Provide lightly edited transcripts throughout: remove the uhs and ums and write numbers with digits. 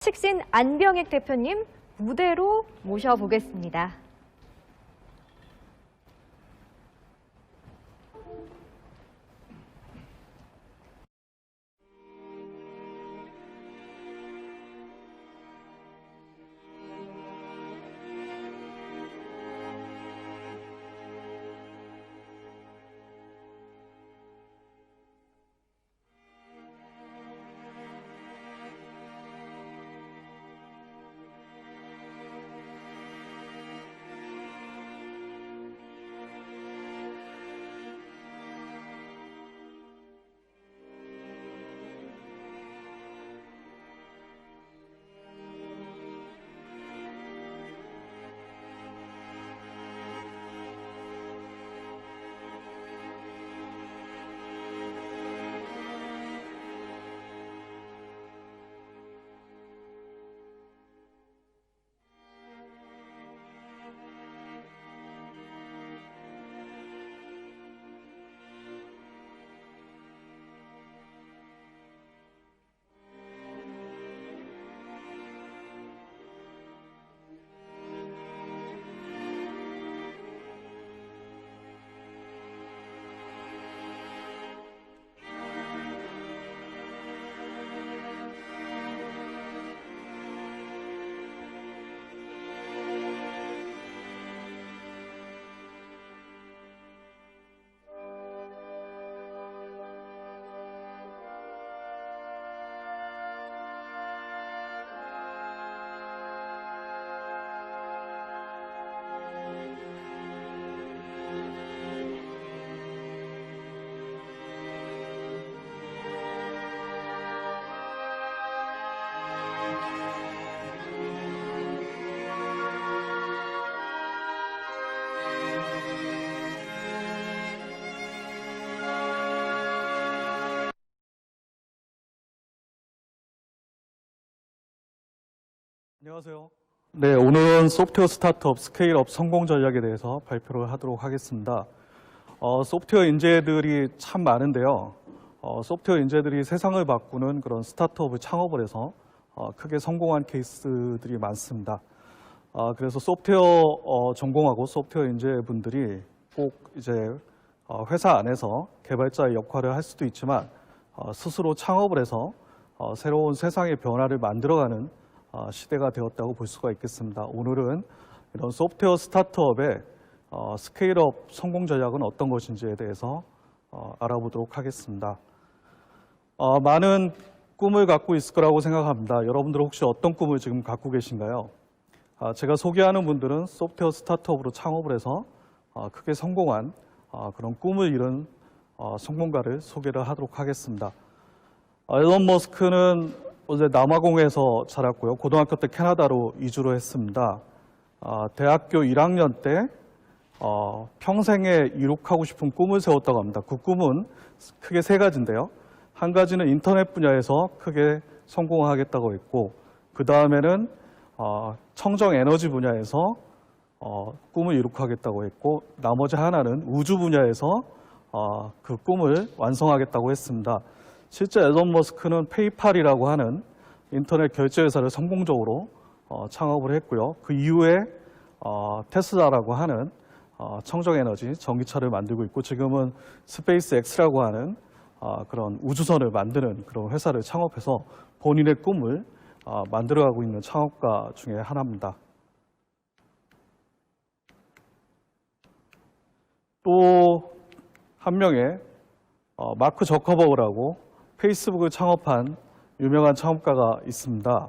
식신 안병익 대표님 무대로 모셔보겠습니다. 안녕하세요. 네, 오늘은 소프트웨어 스타트업 스케일업 성공 전략에 대해서 발표를 하도록 하겠습니다. 소프트웨어 인재들이 참 많은데요. 소프트웨어 인재들이 세상을 바꾸는 그런 스타트업을 창업을 해서 크게 성공한 케이스들이 많습니다. 그래서 소프트웨어 전공하고 소프트웨어 인재분들이 꼭 이제 회사 안에서 개발자의 역할을 할 수도 있지만 스스로 창업을 해서 새로운 세상의 변화를 만들어가는 시대가 되었다고 볼 수가 있겠습니다. 오늘은 이런 소프트웨어 스타트업의 스케일업 성공 전략은 어떤 것인지에 대해서 알아보도록 하겠습니다. 많은 꿈을 갖고 있을 거라고 생각합니다. 여러분들 혹시 어떤 꿈을 지금 갖고 계신가요? 제가 소개하는 분들은 소프트웨어 스타트업으로 창업을 해서 크게 성공한 그런 꿈을 이룬 성공가를 소개를 하도록 하겠습니다. 일론 머스크는 어제 남아공에서 자랐고요. 고등학교 때 캐나다로 이주를 했습니다. 대학교 1학년 때 평생에 이룩하고 싶은 꿈을 세웠다고 합니다. 그 꿈은 크게 세 가지인데요. 한 가지는 인터넷 분야에서 크게 성공하겠다고 했고, 그 다음에는 청정 에너지 분야에서 꿈을 이룩하겠다고 했고, 나머지 하나는 우주 분야에서 그 꿈을 완성하겠다고 했습니다. 실제 일론 머스크는 페이팔이라고 하는 인터넷 결제 회사를 성공적으로 창업을 했고요. 그 이후에 테슬라라고 하는 청정에너지 전기차를 만들고 있고, 지금은 스페이스 X라고 하는 그런 우주선을 만드는 그런 회사를 창업해서 본인의 꿈을 만들어가고 있는 창업가 중에 하나입니다. 또 한 명의 마크 저커버그라고 페이스북을 창업한 유명한 창업가가 있습니다.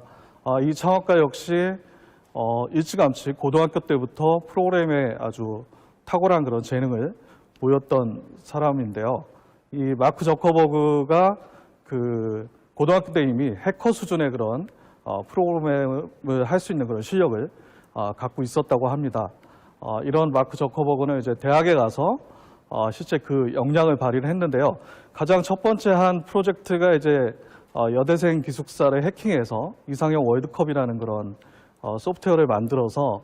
이 창업가 역시 일찌감치 고등학교 때부터 프로그램에 아주 탁월한 그런 재능을 보였던 사람인데요. 이 마크 저커버그가 그 고등학교 때 이미 해커 수준의 그런 프로그램을 할 수 있는 그런 실력을 갖고 있었다고 합니다. 이런 마크 저커버그는 이제 대학에 가서 실제 그 역량을 발휘를 했는데요. 가장 첫 번째 한 프로젝트가 이제 여대생 기숙사를 해킹해서 이상형 월드컵이라는 그런 소프트웨어를 만들어서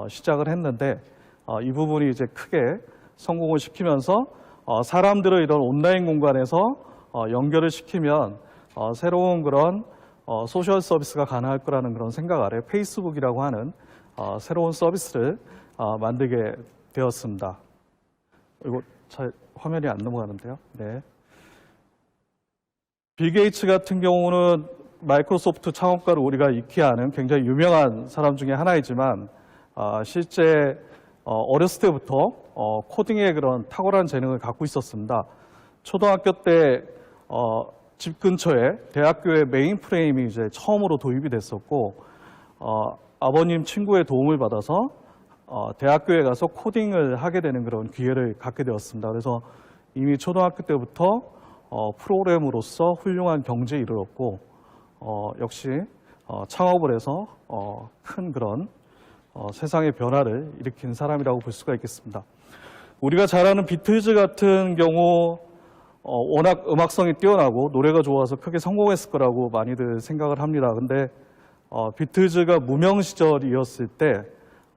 시작을 했는데, 이 부분이 이제 크게 성공을 시키면서 사람들을 이런 온라인 공간에서 연결을 시키면 새로운 그런 소셜 서비스가 가능할 거라는 그런 생각 아래 페이스북이라고 하는 새로운 서비스를 만들게 되었습니다. 이거 잘 화면이 안 넘어가는데요. 네. 빌 게이츠 같은 경우는 마이크로소프트 창업가로 우리가 익히 아는 굉장히 유명한 사람 중에 하나이지만 실제 어렸을 때부터 코딩의 그런 탁월한 재능을 갖고 있었습니다. 초등학교 때 집 근처에 대학교의 메인프레임이 이제 처음으로 도입이 됐었고 아버님 친구의 도움을 받아서 대학교에 가서 코딩을 하게 되는 그런 기회를 갖게 되었습니다. 그래서 이미 초등학교 때부터 프로그래머로서 훌륭한 경지에 이르렀고 역시 창업을 해서 큰 그런 세상의 변화를 일으킨 사람이라고 볼 수가 있겠습니다. 우리가 잘 아는 비틀즈 같은 경우 워낙 음악성이 뛰어나고 노래가 좋아서 크게 성공했을 거라고 많이들 생각을 합니다. 근데 비틀즈가 무명 시절이었을 때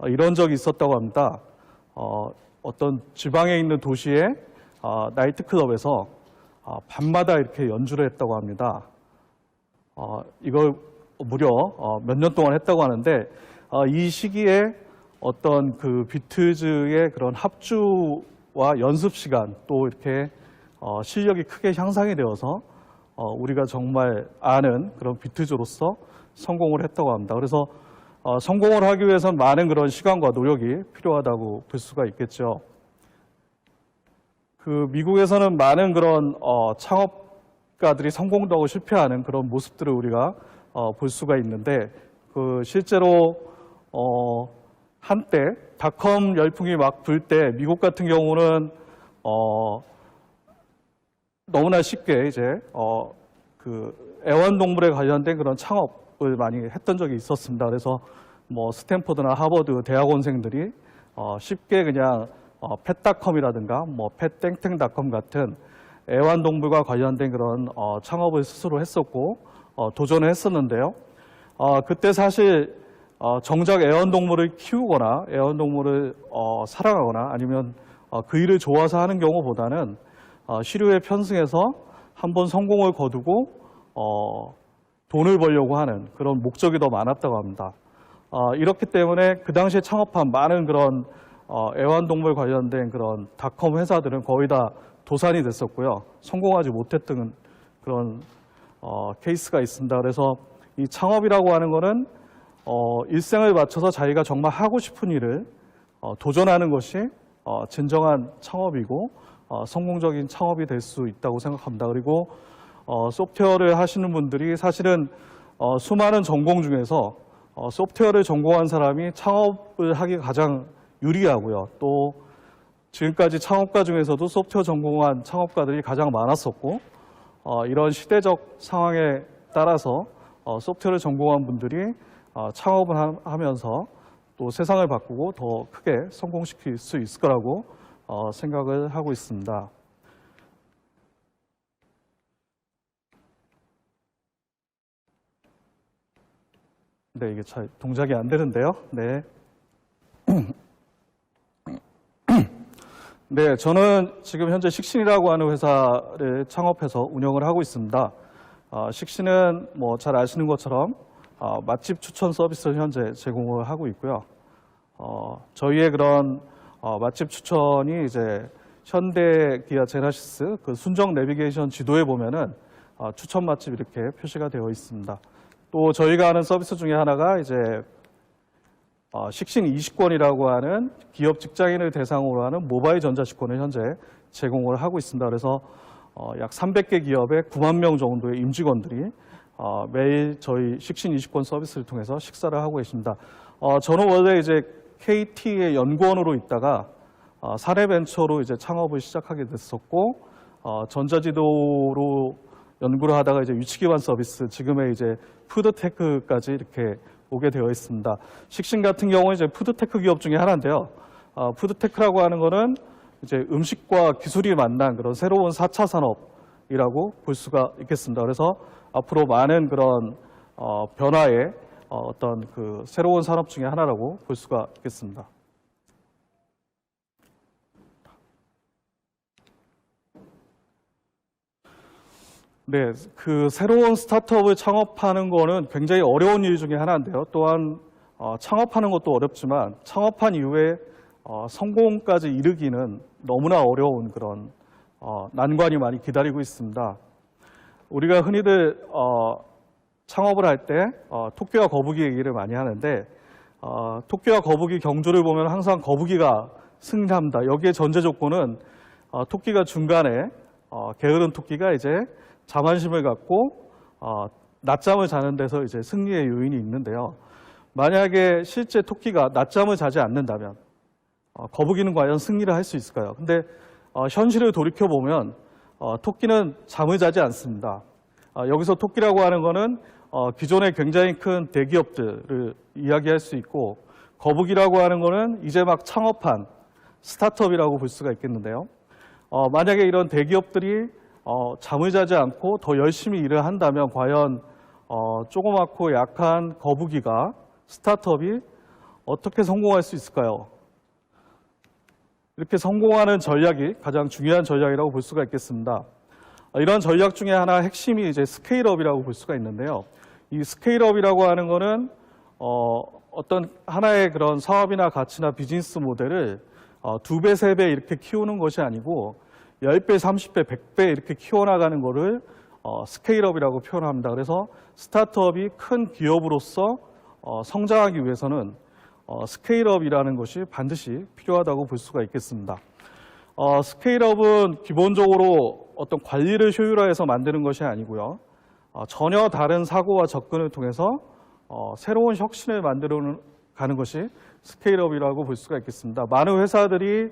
이런 적이 있었다고 합니다. 어떤 지방에 있는 도시의 나이트클럽에서 밤마다 이렇게 연주를 했다고 합니다. 이걸 무려 몇 년 동안 했다고 하는데 이 시기에 어떤 그 비틀즈의 그런 합주와 연습 시간 또 이렇게 실력이 크게 향상이 되어서 우리가 정말 아는 그런 비틀즈로서 성공을 했다고 합니다. 그래서 성공을 하기 위해서는 많은 그런 시간과 노력이 필요하다고 볼 수가 있겠죠. 그 미국에서는 많은 그런 창업가들이 성공도 하고 실패하는 그런 모습들을 우리가 볼 수가 있는데 그 실제로 한때 닷컴 열풍이 막 불 때 미국 같은 경우는 너무나 쉽게 이제 그 애완동물에 관련된 그런 창업을 많이 했던 적이 있었습니다. 그래서 뭐 스탠포드나 하버드 대학원생들이 쉽게 그냥 펫닷컴이라든가 뭐 펫땡땡닷컴 같은 애완동물과 관련된 그런 창업을 스스로 했었고 도전을 했었는데요. 그때 사실 정작 애완동물을 키우거나 애완동물을 사랑하거나 아니면 그 일을 좋아서 하는 경우보다는 시류에 편승해서 한번 성공을 거두고 돈을 벌려고 하는 그런 목적이 더 많았다고 합니다. 이렇기 때문에 그 당시에 창업한 많은 그런 애완동물 관련된 그런 닷컴 회사들은 거의 다 도산이 됐었고요. 성공하지 못했던 그런 케이스가 있습니다. 그래서 이 창업이라고 하는 거는 일생을 바쳐서 자기가 정말 하고 싶은 일을 도전하는 것이 진정한 창업이고 성공적인 창업이 될 수 있다고 생각합니다. 그리고 소프트웨어를 하시는 분들이 사실은 수많은 전공 중에서 소프트웨어를 전공한 사람이 창업을 하기 가장 유리하고요. 또 지금까지 창업가 중에서도 소프트웨어 전공한 창업가들이 가장 많았었고 이런 시대적 상황에 따라서 소프트웨어를 전공한 분들이 창업을 하면서 또 세상을 바꾸고 더 크게 성공시킬 수 있을 거라고 생각을 하고 있습니다. 네, 이게 잘 동작이 안 되는데요. 네. 네, 저는 지금 현재 식신이라고 하는 회사를 창업해서 운영을 하고 있습니다. 식신은 뭐 잘 아시는 것처럼 맛집 추천 서비스를 현재 제공을 하고 있고요. 저희의 그런 맛집 추천이 이제 현대 기아 제네시스 그 순정 내비게이션 지도에 보면은 추천 맛집 이렇게 표시가 되어 있습니다. 또 저희가 하는 서비스 중에 하나가 이제 식신 20권이라고 하는 기업 직장인을 대상으로 하는 모바일 전자식권을 현재 제공을 하고 있습니다. 그래서 약 300개 기업의 9만 명 정도의 임직원들이 매일 저희 식신 20권 서비스를 통해서 식사를 하고 계십니다. 저는 원래 이제 KT의 연구원으로 있다가 사례벤처로 이제 창업을 시작하게 됐었고 전자지도로 연구를 하다가 이제 위치기반 서비스 지금의 이제 푸드테크까지 이렇게 오게 되어 있습니다. 식신 같은 경우는 이제 푸드테크 기업 중에 하나인데요. 푸드테크라고 하는 거는 이제 음식과 기술이 만난 그런 새로운 4차 산업이라고 볼 수가 있겠습니다. 그래서 앞으로 많은 그런 변화의 어떤 그 새로운 산업 중에 하나라고 볼 수가 있겠습니다. 네, 그 새로운 스타트업을 창업하는 거는 굉장히 어려운 일 중에 하나인데요. 또한 창업하는 것도 어렵지만 창업한 이후에 성공까지 이르기는 너무나 어려운 그런 난관이 많이 기다리고 있습니다. 우리가 흔히들 창업을 할 때 토끼와 거북이 얘기를 많이 하는데 토끼와 거북이 경주를 보면 항상 거북이가 승리합니다. 여기에 전제 조건은 토끼가 중간에 게으른 토끼가 이제 자만심을 갖고 낮잠을 자는 데서 이제 승리의 요인이 있는데요. 만약에 실제 토끼가 낮잠을 자지 않는다면 거북이는 과연 승리를 할 수 있을까요? 근데 현실을 돌이켜 보면 토끼는 잠을 자지 않습니다. 여기서 토끼라고 하는 거는 기존에 굉장히 큰 대기업들을 이야기할 수 있고 거북이라고 하는 거는 이제 막 창업한 스타트업이라고 볼 수가 있겠는데요. 만약에 이런 대기업들이 잠을 자지 않고 더 열심히 일을 한다면 과연 조그맣고 약한 거북이가 스타트업이 어떻게 성공할 수 있을까요? 이렇게 성공하는 전략이 가장 중요한 전략이라고 볼 수가 있겠습니다. 이런 전략 중에 하나 핵심이 이제 스케일업이라고 볼 수가 있는데요. 이 스케일업이라고 하는 거는 어떤 하나의 그런 사업이나 가치나 비즈니스 모델을 2배, 3배 이렇게 키우는 것이 아니고 10배, 30배, 100배 이렇게 키워나가는 거를 스케일업이라고 표현합니다. 그래서 스타트업이 큰 기업으로서 성장하기 위해서는 스케일업이라는 것이 반드시 필요하다고 볼 수가 있겠습니다. 스케일업은 기본적으로 어떤 관리를 효율화해서 만드는 것이 아니고요. 전혀 다른 사고와 접근을 통해서 새로운 혁신을 만들어 가는 것이 스케일업이라고 볼 수가 있겠습니다. 많은 회사들이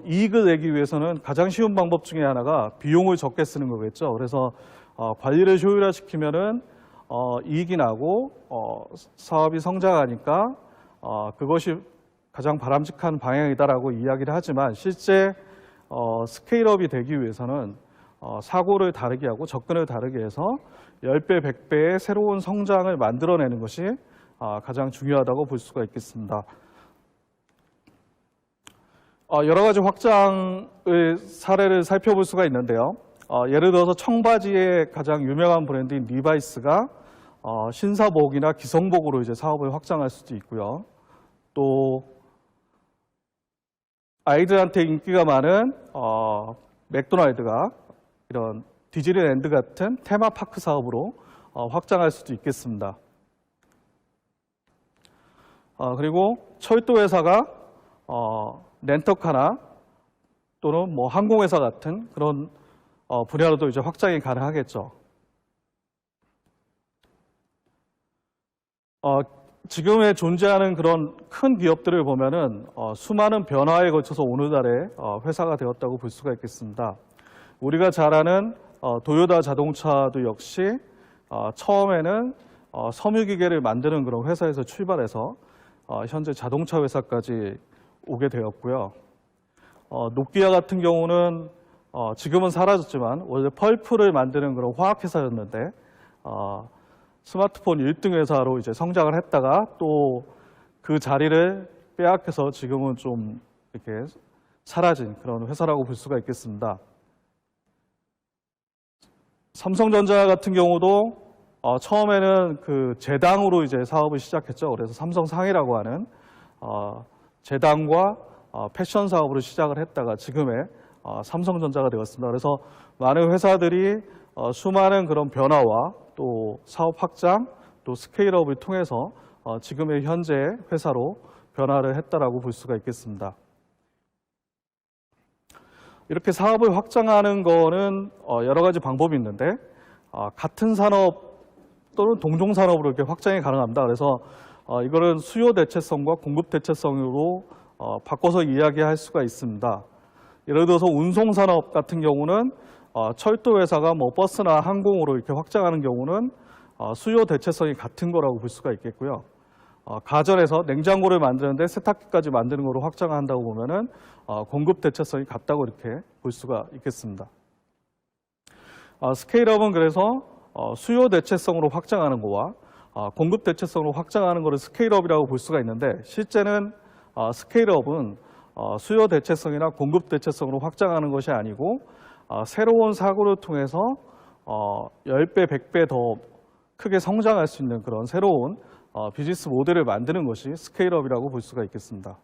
이익을 내기 위해서는 가장 쉬운 방법 중에 하나가 비용을 적게 쓰는 거겠죠. 그래서 관리를 효율화시키면은 이익이 나고 사업이 성장하니까 그것이 가장 바람직한 방향이다라고 이야기를 하지만 실제 스케일업이 되기 위해서는 사고를 다르게 하고 접근을 다르게 해서 10배, 100배의 새로운 성장을 만들어내는 것이 가장 중요하다고 볼 수가 있겠습니다. 여러 가지 확장의 사례를 살펴볼 수가 있는데요. 예를 들어서 청바지의 가장 유명한 브랜드인 리바이스가 신사복이나 기성복으로 이제 사업을 확장할 수도 있고요. 또 아이들한테 인기가 많은 맥도날드가 이런 디즈니랜드 같은 테마파크 사업으로 확장할 수도 있겠습니다. 그리고 철도 회사가 렌터카나 또는 뭐 항공회사 같은 그런 분야로도 이제 확장이 가능하겠죠. 지금에 존재하는 그런 큰 기업들을 보면은 수많은 변화에 거쳐서 오늘날의 회사가 되었다고 볼 수가 있겠습니다. 우리가 잘 아는 도요타 자동차도 역시 처음에는 섬유기계를 만드는 그런 회사에서 출발해서 현재 자동차 회사까지 오게 되었고요. 노키아 같은 경우는 지금은 사라졌지만 원래 펄프를 만드는 그런 화학회사였는데 스마트폰 1등 회사로 이제 성장을 했다가 또 그 자리를 빼앗겨서 지금은 좀 이렇게 사라진 그런 회사라고 볼 수가 있겠습니다. 삼성전자 같은 경우도 처음에는 그 제당으로 이제 사업을 시작했죠. 그래서 삼성상이라고 하는 제당과 패션 사업으로 시작을 했다가 지금의 삼성전자가 되었습니다. 그래서 많은 회사들이 수많은 그런 변화와 또 사업 확장, 또 스케일업을 통해서 지금의 현재 회사로 변화를 했다라고 볼 수가 있겠습니다. 이렇게 사업을 확장하는 거는 여러 가지 방법이 있는데 같은 산업 또는 동종 산업으로 이렇게 확장이 가능합니다. 그래서 이거는 수요 대체성과 공급 대체성으로 바꿔서 이야기할 수가 있습니다. 예를 들어서 운송 산업 같은 경우는 철도 회사가 뭐 버스나 항공으로 이렇게 확장하는 경우는 수요 대체성이 같은 거라고 볼 수가 있겠고요. 가전에서 냉장고를 만드는데 세탁기까지 만드는 거로 확장한다고 보면은 공급 대체성이 같다고 이렇게 볼 수가 있겠습니다. 스케일업은 그래서 수요 대체성으로 확장하는 거와 공급 대체성으로 확장하는 거를 스케일업이라고 볼 수가 있는데 실제는 스케일업은 수요 대체성이나 공급 대체성으로 확장하는 것이 아니고 새로운 사고를 통해서 10배, 100배 더 크게 성장할 수 있는 그런 새로운 비즈니스 모델을 만드는 것이 스케일업이라고 볼 수가 있겠습니다.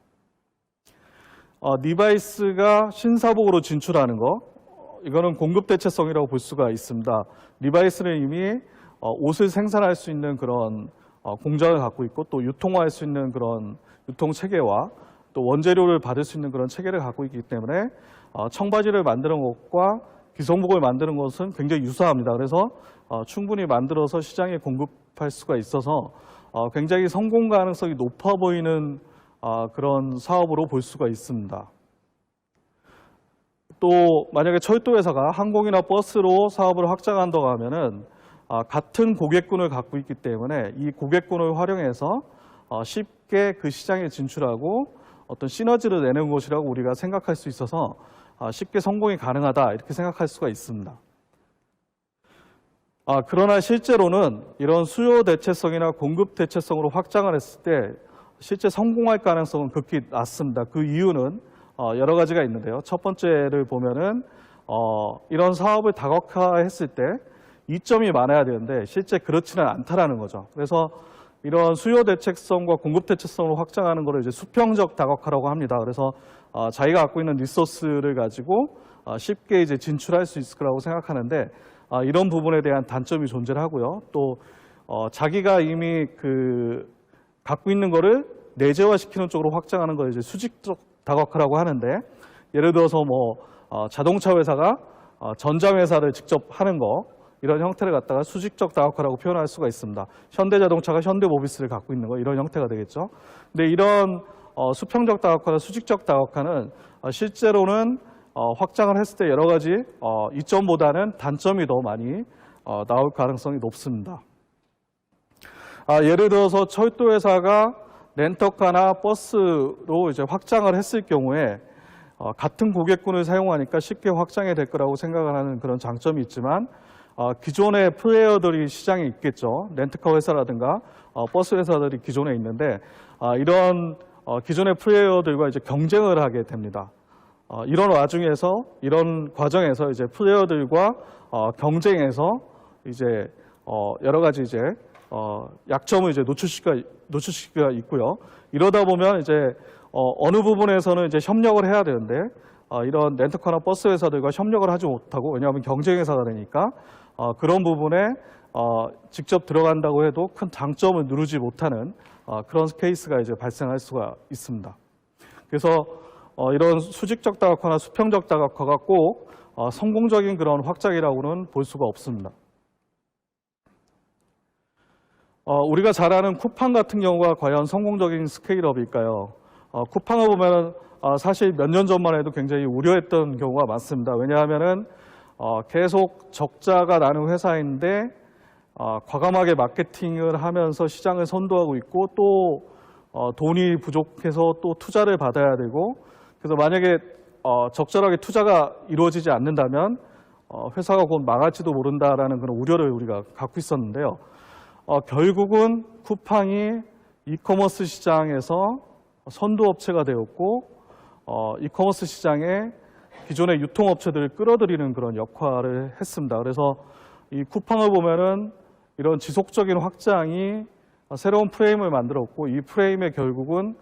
리바이스가 신사복으로 진출하는 거, 이거는 공급 대체성이라고 볼 수가 있습니다. 리바이스는 이미 옷을 생산할 수 있는 그런 공장을 갖고 있고 또 유통화할 수 있는 그런 유통 체계와 또 원재료를 받을 수 있는 그런 체계를 갖고 있기 때문에 청바지를 만드는 것과 기성복을 만드는 것은 굉장히 유사합니다. 그래서 충분히 만들어서 시장에 공급할 수가 있어서 굉장히 성공 가능성이 높아 보이는 그런 사업으로 볼 수가 있습니다. 또 만약에 철도회사가 항공이나 버스로 사업을 확장한다고 하면은 같은 고객군을 갖고 있기 때문에 이 고객군을 활용해서 쉽게 그 시장에 진출하고 어떤 시너지를 내는 것이라고 우리가 생각할 수 있어서 쉽게 성공이 가능하다 이렇게 생각할 수가 있습니다. 그러나 실제로는 이런 수요 대체성이나 공급 대체성으로 확장을 했을 때 실제 성공할 가능성은 극히 낮습니다. 그 이유는 여러 가지가 있는데요. 첫 번째를 보면은 이런 사업을 다각화했을 때 이점이 많아야 되는데 실제 그렇지는 않다라는 거죠. 그래서 이런 수요 대체성과 공급 대체성으로 확장하는 것을 이제 수평적 다각화라고 합니다. 그래서 자기가 갖고 있는 리소스를 가지고 쉽게 이제 진출할 수 있을 거라고 생각하는데 이런 부분에 대한 단점이 존재하고요. 또 자기가 이미 갖고 있는 거를 내재화시키는 쪽으로 확장하는 걸 이제 수직적 다각화라고 하는데 예를 들어서 자동차 회사가 전자회사를 직접 하는 거 이런 형태를 갖다가 수직적 다각화라고 표현할 수가 있습니다. 현대자동차가 현대모비스를 갖고 있는 거 이런 형태가 되겠죠. 근데 이런 수평적 다각화나 수직적 다각화는 실제로는 확장을 했을 때 여러 가지 이점보다는 단점이 더 많이 나올 가능성이 높습니다. 예를 들어서 철도회사가 렌터카나 버스로 이제 확장을 했을 경우에 같은 고객군을 사용하니까 쉽게 확장이 될 거라고 생각을 하는 그런 장점이 있지만 기존의 플레이어들이 시장에 있겠죠. 렌트카 회사라든가 버스 회사들이 기존에 있는데 이런 기존의 플레이어들과 이제 경쟁을 하게 됩니다. 이런 과정에서 이제 플레이어들과 경쟁해서 이제 여러 가지 이제 약점을 이제 노출시키가 있고요. 이러다 보면 이제 어느 부분에서는 이제 협력을 해야 되는데 이런 렌터카나 버스 회사들과 협력을 하지 못하고 왜냐하면 경쟁 회사가 되니까 그런 부분에 직접 들어간다고 해도 큰 장점을 누르지 못하는 그런 케이스가 이제 발생할 수가 있습니다. 그래서 이런 수직적 다각화나 수평적 다각화가 꼭 성공적인 그런 확장이라고는 볼 수가 없습니다. 우리가 잘 아는 쿠팡 같은 경우가 과연 성공적인 스케일업일까요? 쿠팡을 보면 사실 몇 년 전만 해도 굉장히 우려했던 경우가 많습니다. 왜냐하면은 계속 적자가 나는 회사인데 과감하게 마케팅을 하면서 시장을 선도하고 있고 또 돈이 부족해서 또 투자를 받아야 되고 그래서 만약에 적절하게 투자가 이루어지지 않는다면 회사가 곧 망할지도 모른다라는 그런 우려를 우리가 갖고 있었는데요. 결국은 쿠팡이 이커머스 시장에서 선도업체가 되었고 이커머스 시장에 기존의 유통업체들을 끌어들이는 그런 역할을 했습니다. 그래서 이 쿠팡을 보면은 이런 지속적인 확장이 새로운 프레임을 만들었고 이 프레임에 결국은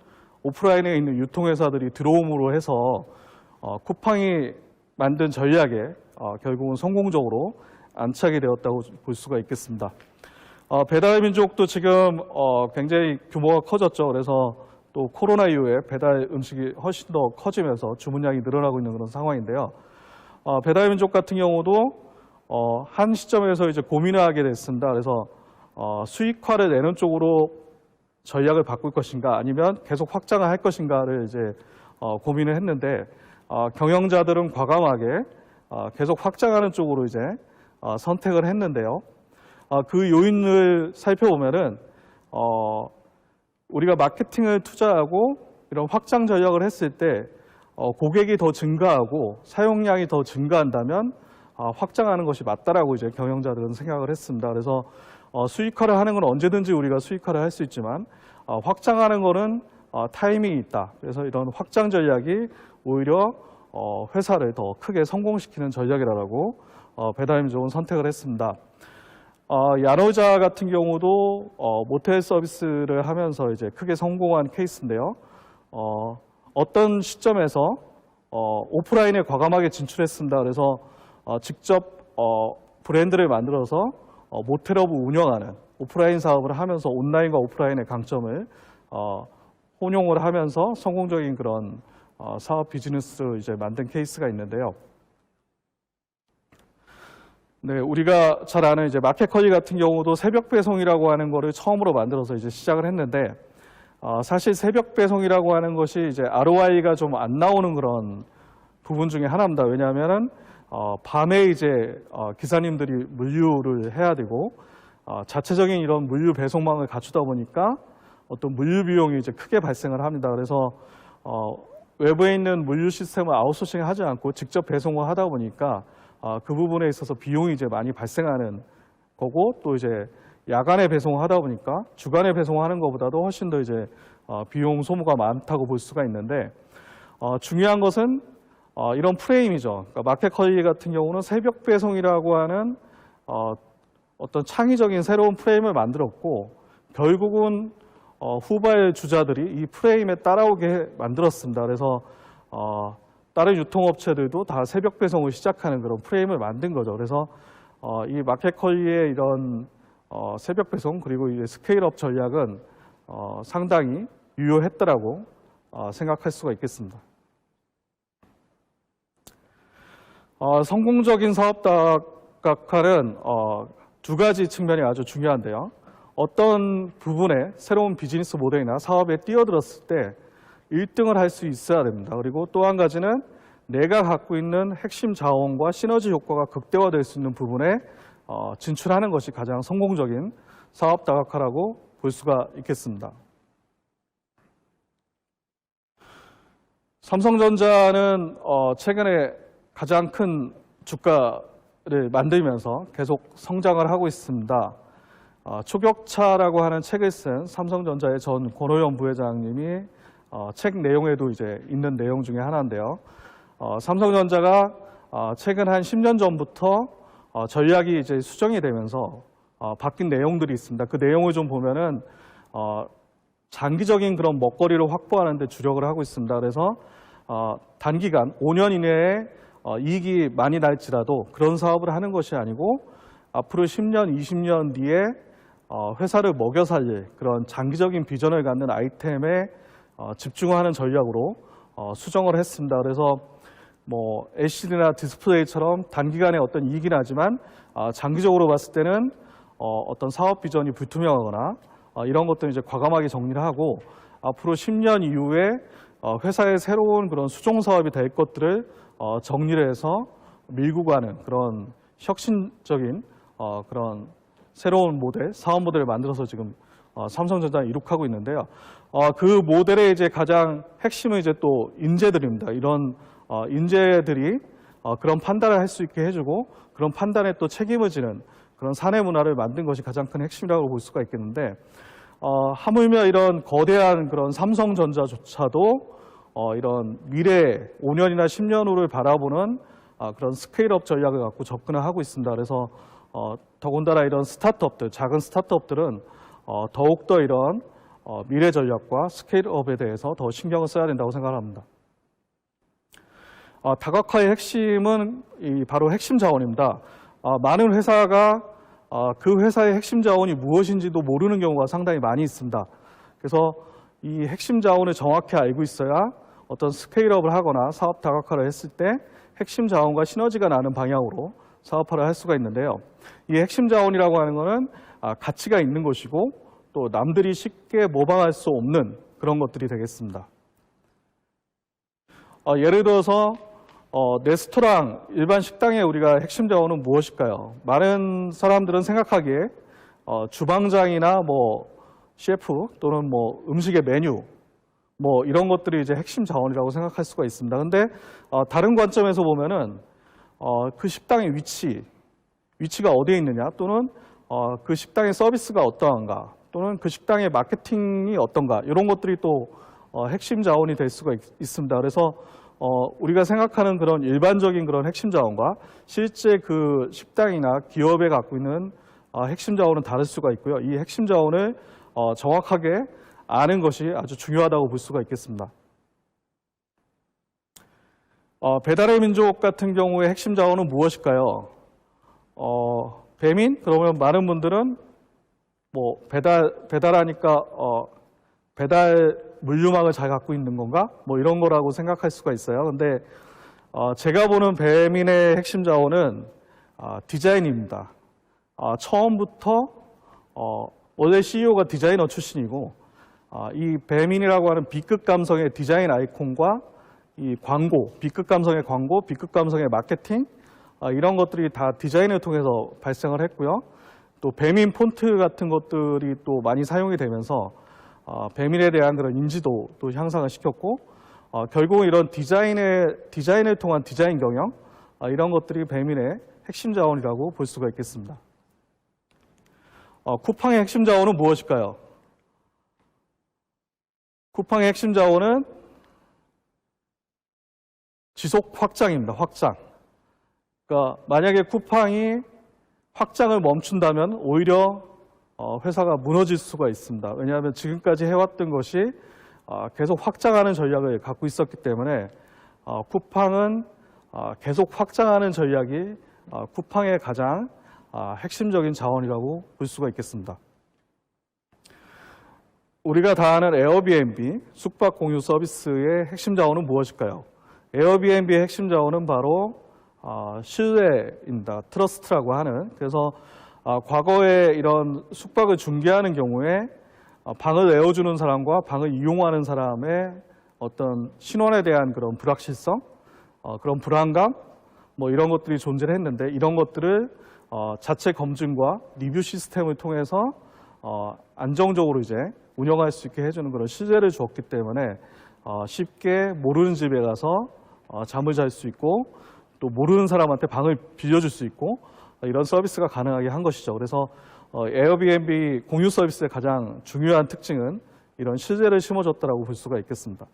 오프라인에 있는 유통회사들이 들어옴으로 해서 쿠팡이 만든 전략에 결국은 성공적으로 안착이 되었다고 볼 수가 있겠습니다. 배달민족도 지금 굉장히 규모가 커졌죠. 그래서 또 코로나 이후에 배달 음식이 훨씬 더 커지면서 주문량이 늘어나고 있는 그런 상황인데요. 배달민족 같은 경우도 한 시점에서 이제 고민을 하게 됐습니다. 그래서 수익화를 내는 쪽으로 전략을 바꿀 것인가 아니면 계속 확장을 할 것인가를 이제 고민을 했는데 경영자들은 과감하게 계속 확장하는 쪽으로 이제 선택을 했는데요. 그 요인을 살펴보면은 우리가 마케팅을 투자하고 이런 확장 전략을 했을 때 고객이 더 증가하고 사용량이 더 증가한다면 확장하는 것이 맞다라고 이제 경영자들은 생각을 했습니다. 그래서 수익화를 하는 건 언제든지 우리가 수익화를 할 수 있지만 확장하는 거는 타이밍이 있다. 그래서 이런 확장 전략이 오히려 회사를 더 크게 성공시키는 전략이라고 배달임이 좋은 선택을 했습니다. 야노자 같은 경우도 모텔 서비스를 하면서 이제 크게 성공한 케이스인데요. 어떤 시점에서 오프라인에 과감하게 진출했습니다. 그래서 직접 브랜드를 만들어서 모텔업을 운영하는 오프라인 사업을 하면서 온라인과 오프라인의 강점을 혼용을 하면서 성공적인 그런 사업 비즈니스를 이제 만든 케이스가 있는데요. 네, 우리가 잘 아는 이제 마켓컬리 같은 경우도 새벽 배송이라고 하는 거를 처음으로 만들어서 이제 시작을 했는데, 사실 새벽 배송이라고 하는 것이 이제 ROI가 좀 안 나오는 그런 부분 중에 하나입니다. 왜냐하면은 밤에 이제 기사님들이 물류를 해야 되고, 자체적인 이런 물류 배송망을 갖추다 보니까 어떤 물류 비용이 이제 크게 발생을 합니다. 그래서 외부에 있는 물류 시스템을 아웃소싱 하지 않고 직접 배송을 하다 보니까 그 부분에 있어서 비용이 이제 많이 발생하는 거고, 또 이제 야간에 배송을 하다 보니까 주간에 배송하는 것보다도 훨씬 더 이제 비용 소모가 많다고 볼 수가 있는데, 중요한 것은 이런 프레임이죠. 그러니까 마켓컬리 같은 경우는 새벽 배송이라고 하는 어떤 창의적인 새로운 프레임을 만들었고, 결국은 후발 주자들이 이 프레임에 따라오게 만들었습니다. 그래서 다른 유통업체들도 다 새벽 배송을 시작하는 그런 프레임을 만든 거죠. 그래서 이 마켓컬리의 이런 새벽 배송 그리고 이 스케일업 전략은 상당히 유효했다라고 생각할 수가 있겠습니다. 성공적인 사업 다각화는 두 가지 측면이 아주 중요한데요. 어떤 부분에 새로운 비즈니스 모델이나 사업에 뛰어들었을 때 1등을 할 수 있어야 됩니다. 그리고 또 한 가지는 내가 갖고 있는 핵심 자원과 시너지 효과가 극대화될 수 있는 부분에 진출하는 것이 가장 성공적인 사업 다각화라고 볼 수가 있겠습니다. 삼성전자는 최근에 가장 큰 주가를 만들면서 계속 성장을 하고 있습니다. 초격차라고 하는 책을 쓴 삼성전자의 전 권오현 부회장님이 책 내용에도 이제 있는 내용 중에 하나인데요. 삼성전자가 최근 한 10년 전부터 전략이 이제 수정이 되면서 바뀐 내용들이 있습니다. 그 내용을 좀 보면은 장기적인 그런 먹거리를 확보하는 데 주력을 하고 있습니다. 그래서 단기간 5년 이내에 이익이 많이 날지라도 그런 사업을 하는 것이 아니고 앞으로 10년, 20년 뒤에 회사를 먹여 살릴 그런 장기적인 비전을 갖는 아이템에 집중하는 전략으로 수정을 했습니다. 그래서 뭐 LCD나 디스플레이처럼 단기간에 어떤 이익이 나지만 장기적으로 봤을 때는 어떤 사업 비전이 불투명하거나 이런 것들은 이제 과감하게 정리를 하고 앞으로 10년 이후에 회사의 새로운 그런 수종 사업이 될 것들을 정리를 해서 밀고 가는 그런 혁신적인 그런 새로운 모델, 사업 모델을 만들어서 지금 삼성전자는 이룩하고 있는데요. 그 모델의 이제 가장 핵심은 이제 또 인재들입니다. 이런 인재들이 그런 판단을 할 수 있게 해주고 그런 판단에 또 책임을 지는 그런 사내 문화를 만든 것이 가장 큰 핵심이라고 볼 수가 있겠는데, 하물며 이런 거대한 그런 삼성전자조차도 이런 미래 5년이나 10년 후를 바라보는 그런 스케일업 전략을 갖고 접근을 하고 있습니다. 그래서 더군다나 이런 스타트업들, 작은 스타트업들은 더욱더 이런 미래 전략과 스케일업에 대해서 더 신경을 써야 된다고 생각합니다. 다각화의 핵심은 바로 핵심 자원입니다. 많은 회사가 그 회사의 핵심 자원이 무엇인지도 모르는 경우가 상당히 많이 있습니다. 그래서 이 핵심 자원을 정확히 알고 있어야 어떤 스케일업을 하거나 사업 다각화를 했을 때 핵심 자원과 시너지가 나는 방향으로 사업화를 할 수가 있는데요. 이 핵심 자원이라고 하는 것은 가치가 있는 것이고 또 남들이 쉽게 모방할 수 없는 그런 것들이 되겠습니다. 예를 들어서 레스토랑, 일반 식당에 우리가 핵심 자원은 무엇일까요? 많은 사람들은 생각하기에 주방장이나 뭐 셰프 또는 뭐 음식의 메뉴 뭐 이런 것들이 이제 핵심 자원이라고 생각할 수가 있습니다. 근데 다른 관점에서 보면은 그 식당의 위치가 어디에 있느냐, 또는 그 식당의 서비스가 어떠한가, 또는 그 식당의 마케팅이 어떤가, 이런 것들이 또 핵심 자원이 될 수가 있습니다. 그래서 우리가 생각하는 그런 일반적인 그런 핵심 자원과 실제 그 식당이나 기업에 갖고 있는 핵심 자원은 다를 수가 있고요. 이 핵심 자원을 정확하게 아는 것이 아주 중요하다고 볼 수가 있겠습니다. 배달의 민족 같은 경우에 핵심 자원은 무엇일까요? 배민? 그러면 많은 분들은 뭐 배달하니까 배달 물류망을 잘 갖고 있는 건가? 뭐 이런 거라고 생각할 수가 있어요. 근데 제가 보는 배민의 핵심 자원은 디자인입니다. 처음부터 원래 CEO가 디자이너 출신이고 이 배민이라고 하는 B급 감성의 디자인 아이콘과 이 광고, B급 감성의 광고, B급 감성의 마케팅 이런 것들이 다 디자인을 통해서 발생을 했고요. 또 배민 폰트 같은 것들이 또 많이 사용이 되면서 배민에 대한 그런 인지도도 향상을 시켰고 결국은 이런 디자인을 통한 디자인 경영 이런 것들이 배민의 핵심 자원이라고 볼 수가 있겠습니다. 쿠팡의 핵심 자원은 무엇일까요? 쿠팡의 핵심 자원은 지속 확장입니다. 확장. 그러니까 만약에 쿠팡이 확장을 멈춘다면 오히려 회사가 무너질 수가 있습니다. 왜냐하면 지금까지 해왔던 것이 계속 확장하는 전략을 갖고 있었기 때문에 쿠팡은 계속 확장하는 전략이 쿠팡의 가장 핵심적인 자원이라고 볼 수가 있겠습니다. 우리가 다 아는 에어비앤비, 숙박 공유 서비스의 핵심 자원은 무엇일까요? 에어비앤비의 핵심 자원은 바로 신뢰입니다. 트러스트라고 하는. 그래서 과거에 이런 숙박을 중개하는 경우에 방을 내어주는 사람과 방을 이용하는 사람의 어떤 신원에 대한 그런 불확실성, 그런 불안감, 뭐 이런 것들이 존재를 했는데 이런 것들을 자체 검증과 리뷰 시스템을 통해서 안정적으로 이제 운영할 수 있게 해주는 그런 시제를 주었기 때문에 쉽게 모르는 집에 가서 잠을 잘 수 있고 또 모르는 사람한테 방을 빌려줄 수 있고 이런 서비스가 가능하게 한 것이죠. 그래서 에어비앤비 공유 서비스의 가장 중요한 특징은 이런 실제를 심어줬다고 볼 수가 있겠습니다.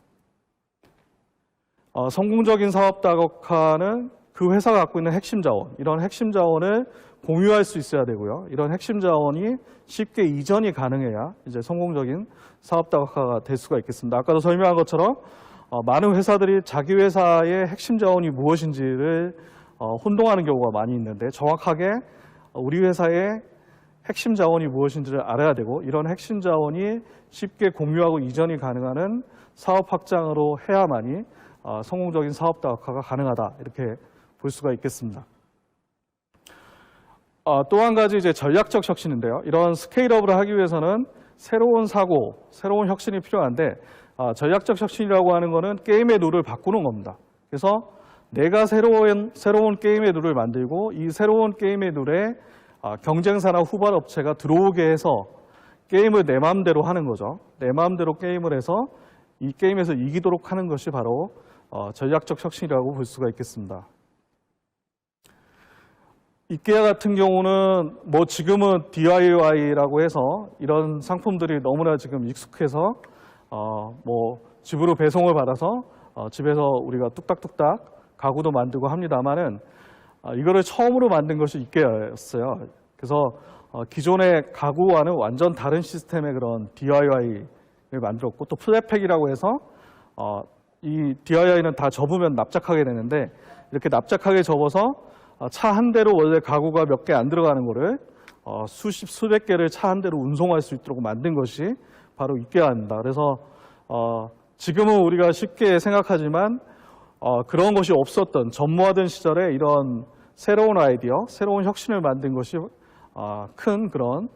성공적인 사업 다각화는 그 회사가 갖고 있는 핵심 자원, 이런 핵심 자원을 공유할 수 있어야 되고요. 이런 핵심 자원이 쉽게 이전이 가능해야 이제 성공적인 사업 다각화가 될 수가 있겠습니다. 아까도 설명한 것처럼 많은 회사들이 자기 회사의 핵심 자원이 무엇인지를 혼동하는 경우가 많이 있는데 정확하게 우리 회사의 핵심 자원이 무엇인지를 알아야 되고 이런 핵심 자원이 쉽게 공유하고 이전이 가능한 사업 확장으로 해야만이 성공적인 사업 다각화가 가능하다 이렇게 볼 수가 있겠습니다. 또 한 가지 이제 전략적 혁신인데요. 이런 스케일업을 하기 위해서는 새로운 사고, 새로운 혁신이 필요한데 전략적 혁신이라고 하는 거는 게임의 룰을 바꾸는 겁니다. 그래서 내가 새로운 게임의 룰을 만들고 이 새로운 게임의 룰에 경쟁사나 후발 업체가 들어오게 해서 게임을 내 마음대로 하는 거죠. 내 마음대로 게임을 해서 이 게임에서 이기도록 하는 것이 바로 전략적 혁신이라고 볼 수가 있겠습니다. 이케아 같은 경우는 뭐 지금은 DIY라고 해서 이런 상품들이 너무나 지금 익숙해서 뭐 집으로 배송을 받아서 집에서 우리가 뚝딱뚝딱 가구도 만들고 합니다만은 이거를 처음으로 만든 것이 이케아였어요. 그래서 기존의 가구와는 완전 다른 시스템의 그런 DIY를 만들었고 또 플랫팩이라고 해서 이 DIY는 다 접으면 납작하게 되는데 이렇게 납작하게 접어서 차 한 대로 원래 가구가 몇 개 안 들어가는 거를 수십, 수백 개를 차 한 대로 운송할 수 있도록 만든 것이 바로 이케아입니다. 그래서 지금은 우리가 쉽게 생각하지만 그런 것이 없었던 전무하던 시절에 이런 새로운 아이디어, 새로운 혁신을 만든 것이 큰 그런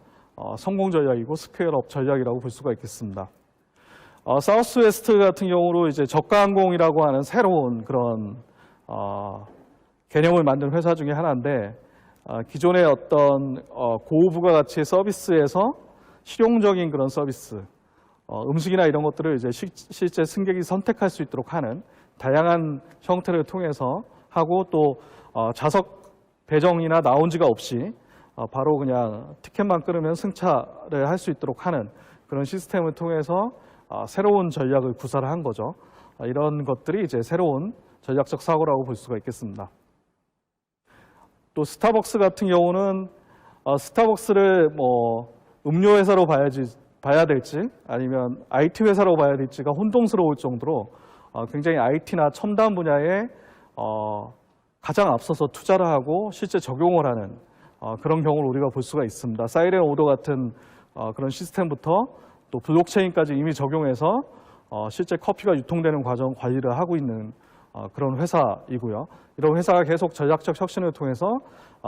성공 전략이고 스케일업 전략이라고 볼 수가 있겠습니다. 사우스웨스트 같은 경우로 이제 저가 항공이라고 하는 새로운 그런 개념을 만든 회사 중에 하나인데 기존의 어떤 고부가 가치의 서비스에서 실용적인 그런 서비스, 음식이나 이런 것들을 이제 실제 승객이 선택할 수 있도록 하는 다양한 형태를 통해서 하고 또 좌석 배정이나 라운지가 없이 바로 그냥 티켓만 끊으면 승차를 할 수 있도록 하는 그런 시스템을 통해서 새로운 전략을 구사를 한 거죠. 이런 것들이 이제 새로운 전략적 사고라고 볼 수가 있겠습니다. 또 스타벅스 같은 경우는 스타벅스를 뭐 음료 회사로 봐야 될지 아니면 IT 회사로 봐야 될지가 혼동스러울 정도로 굉장히 IT나 첨단 분야에 가장 앞서서 투자를 하고 실제 적용을 하는 그런 경우를 우리가 볼 수가 있습니다. 사이렌 오더 같은 그런 시스템부터 또 블록체인까지 이미 적용해서 실제 커피가 유통되는 과정 관리를 하고 있는 그런 회사이고요. 이런 회사가 계속 전략적 혁신을 통해서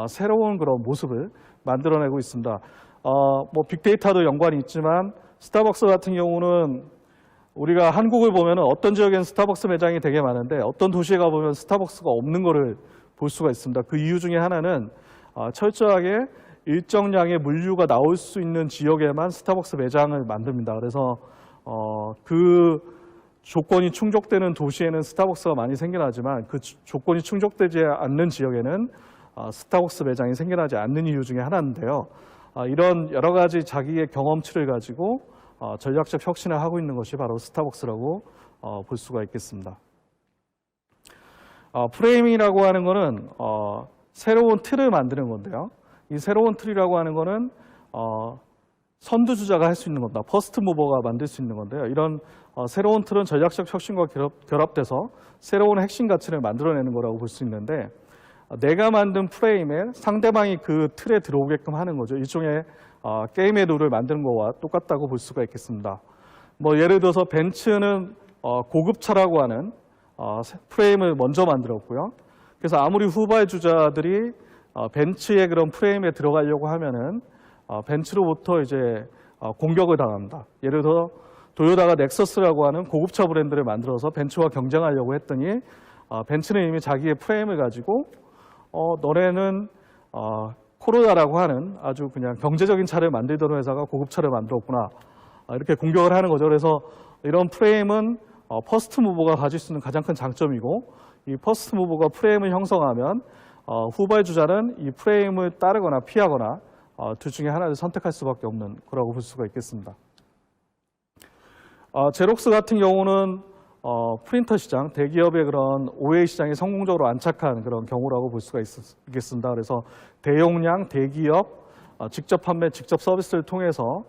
새로운 그런 모습을 만들어내고 있습니다. 뭐 빅데이터도 연관이 있지만 스타벅스 같은 경우는 우리가 한국을 보면 어떤 지역에는 스타벅스 매장이 되게 많은데 어떤 도시에 가보면 스타벅스가 없는 거를 볼 수가 있습니다. 그 이유 중에 하나는 철저하게 일정량의 물류가 나올 수 있는 지역에만 스타벅스 매장을 만듭니다. 그래서 그 조건이 충족되는 도시에는 스타벅스가 많이 생겨나지만 그 조건이 충족되지 않는 지역에는 스타벅스 매장이 생겨나지 않는 이유 중에 하나인데요. 이런 여러 가지 자기의 경험치를 가지고 전략적 혁신을 하고 있는 것이 바로 스타벅스라고 볼 수가 있겠습니다. 프레이밍이라고 하는 것은 새로운 틀을 만드는 건데요. 이 새로운 틀이라고 하는 것은 선두주자가 할 수 있는 겁니다. 퍼스트 무버가 만들 수 있는 건데요. 이런 새로운 틀은 전략적 혁신과 결합돼서 새로운 핵심 가치를 만들어내는 거라고 볼 수 있는데 내가 만든 프레임에 상대방이 그 틀에 들어오게끔 하는 거죠. 일종의 게임의 룰을 만드는 거와 똑같다고 볼 수가 있겠습니다. 뭐 예를 들어서 벤츠는 고급차라고 하는 프레임을 먼저 만들었고요. 그래서 아무리 후발주자들이 벤츠의 그런 프레임에 들어가려고 하면은 벤츠로부터 이제 공격을 당합니다. 예를 들어 도요타가 넥서스라고 하는 고급차 브랜드를 만들어서 벤츠와 경쟁하려고 했더니 벤츠는 이미 자기의 프레임을 가지고 너네는 코로나라고 하는 아주 그냥 경제적인 차를 만들던 회사가 고급차를 만들었구나. 이렇게 공격을 하는 거죠. 그래서 이런 프레임은 퍼스트 무버가 가질 수 있는 가장 큰 장점이고 이 퍼스트 무버가 프레임을 형성하면 후발주자는 이 프레임을 따르거나 피하거나 둘 중에 하나를 선택할 수밖에 없는 거라고 볼 수가 있겠습니다. 제록스 같은 경우는 프린터 시장, 대기업의 그런 OA 시장에 성공적으로 안착한 그런 경우라고 볼 수가 있겠습니다. 그래서 대용량, 대기업, 직접 판매, 직접 서비스를 통해서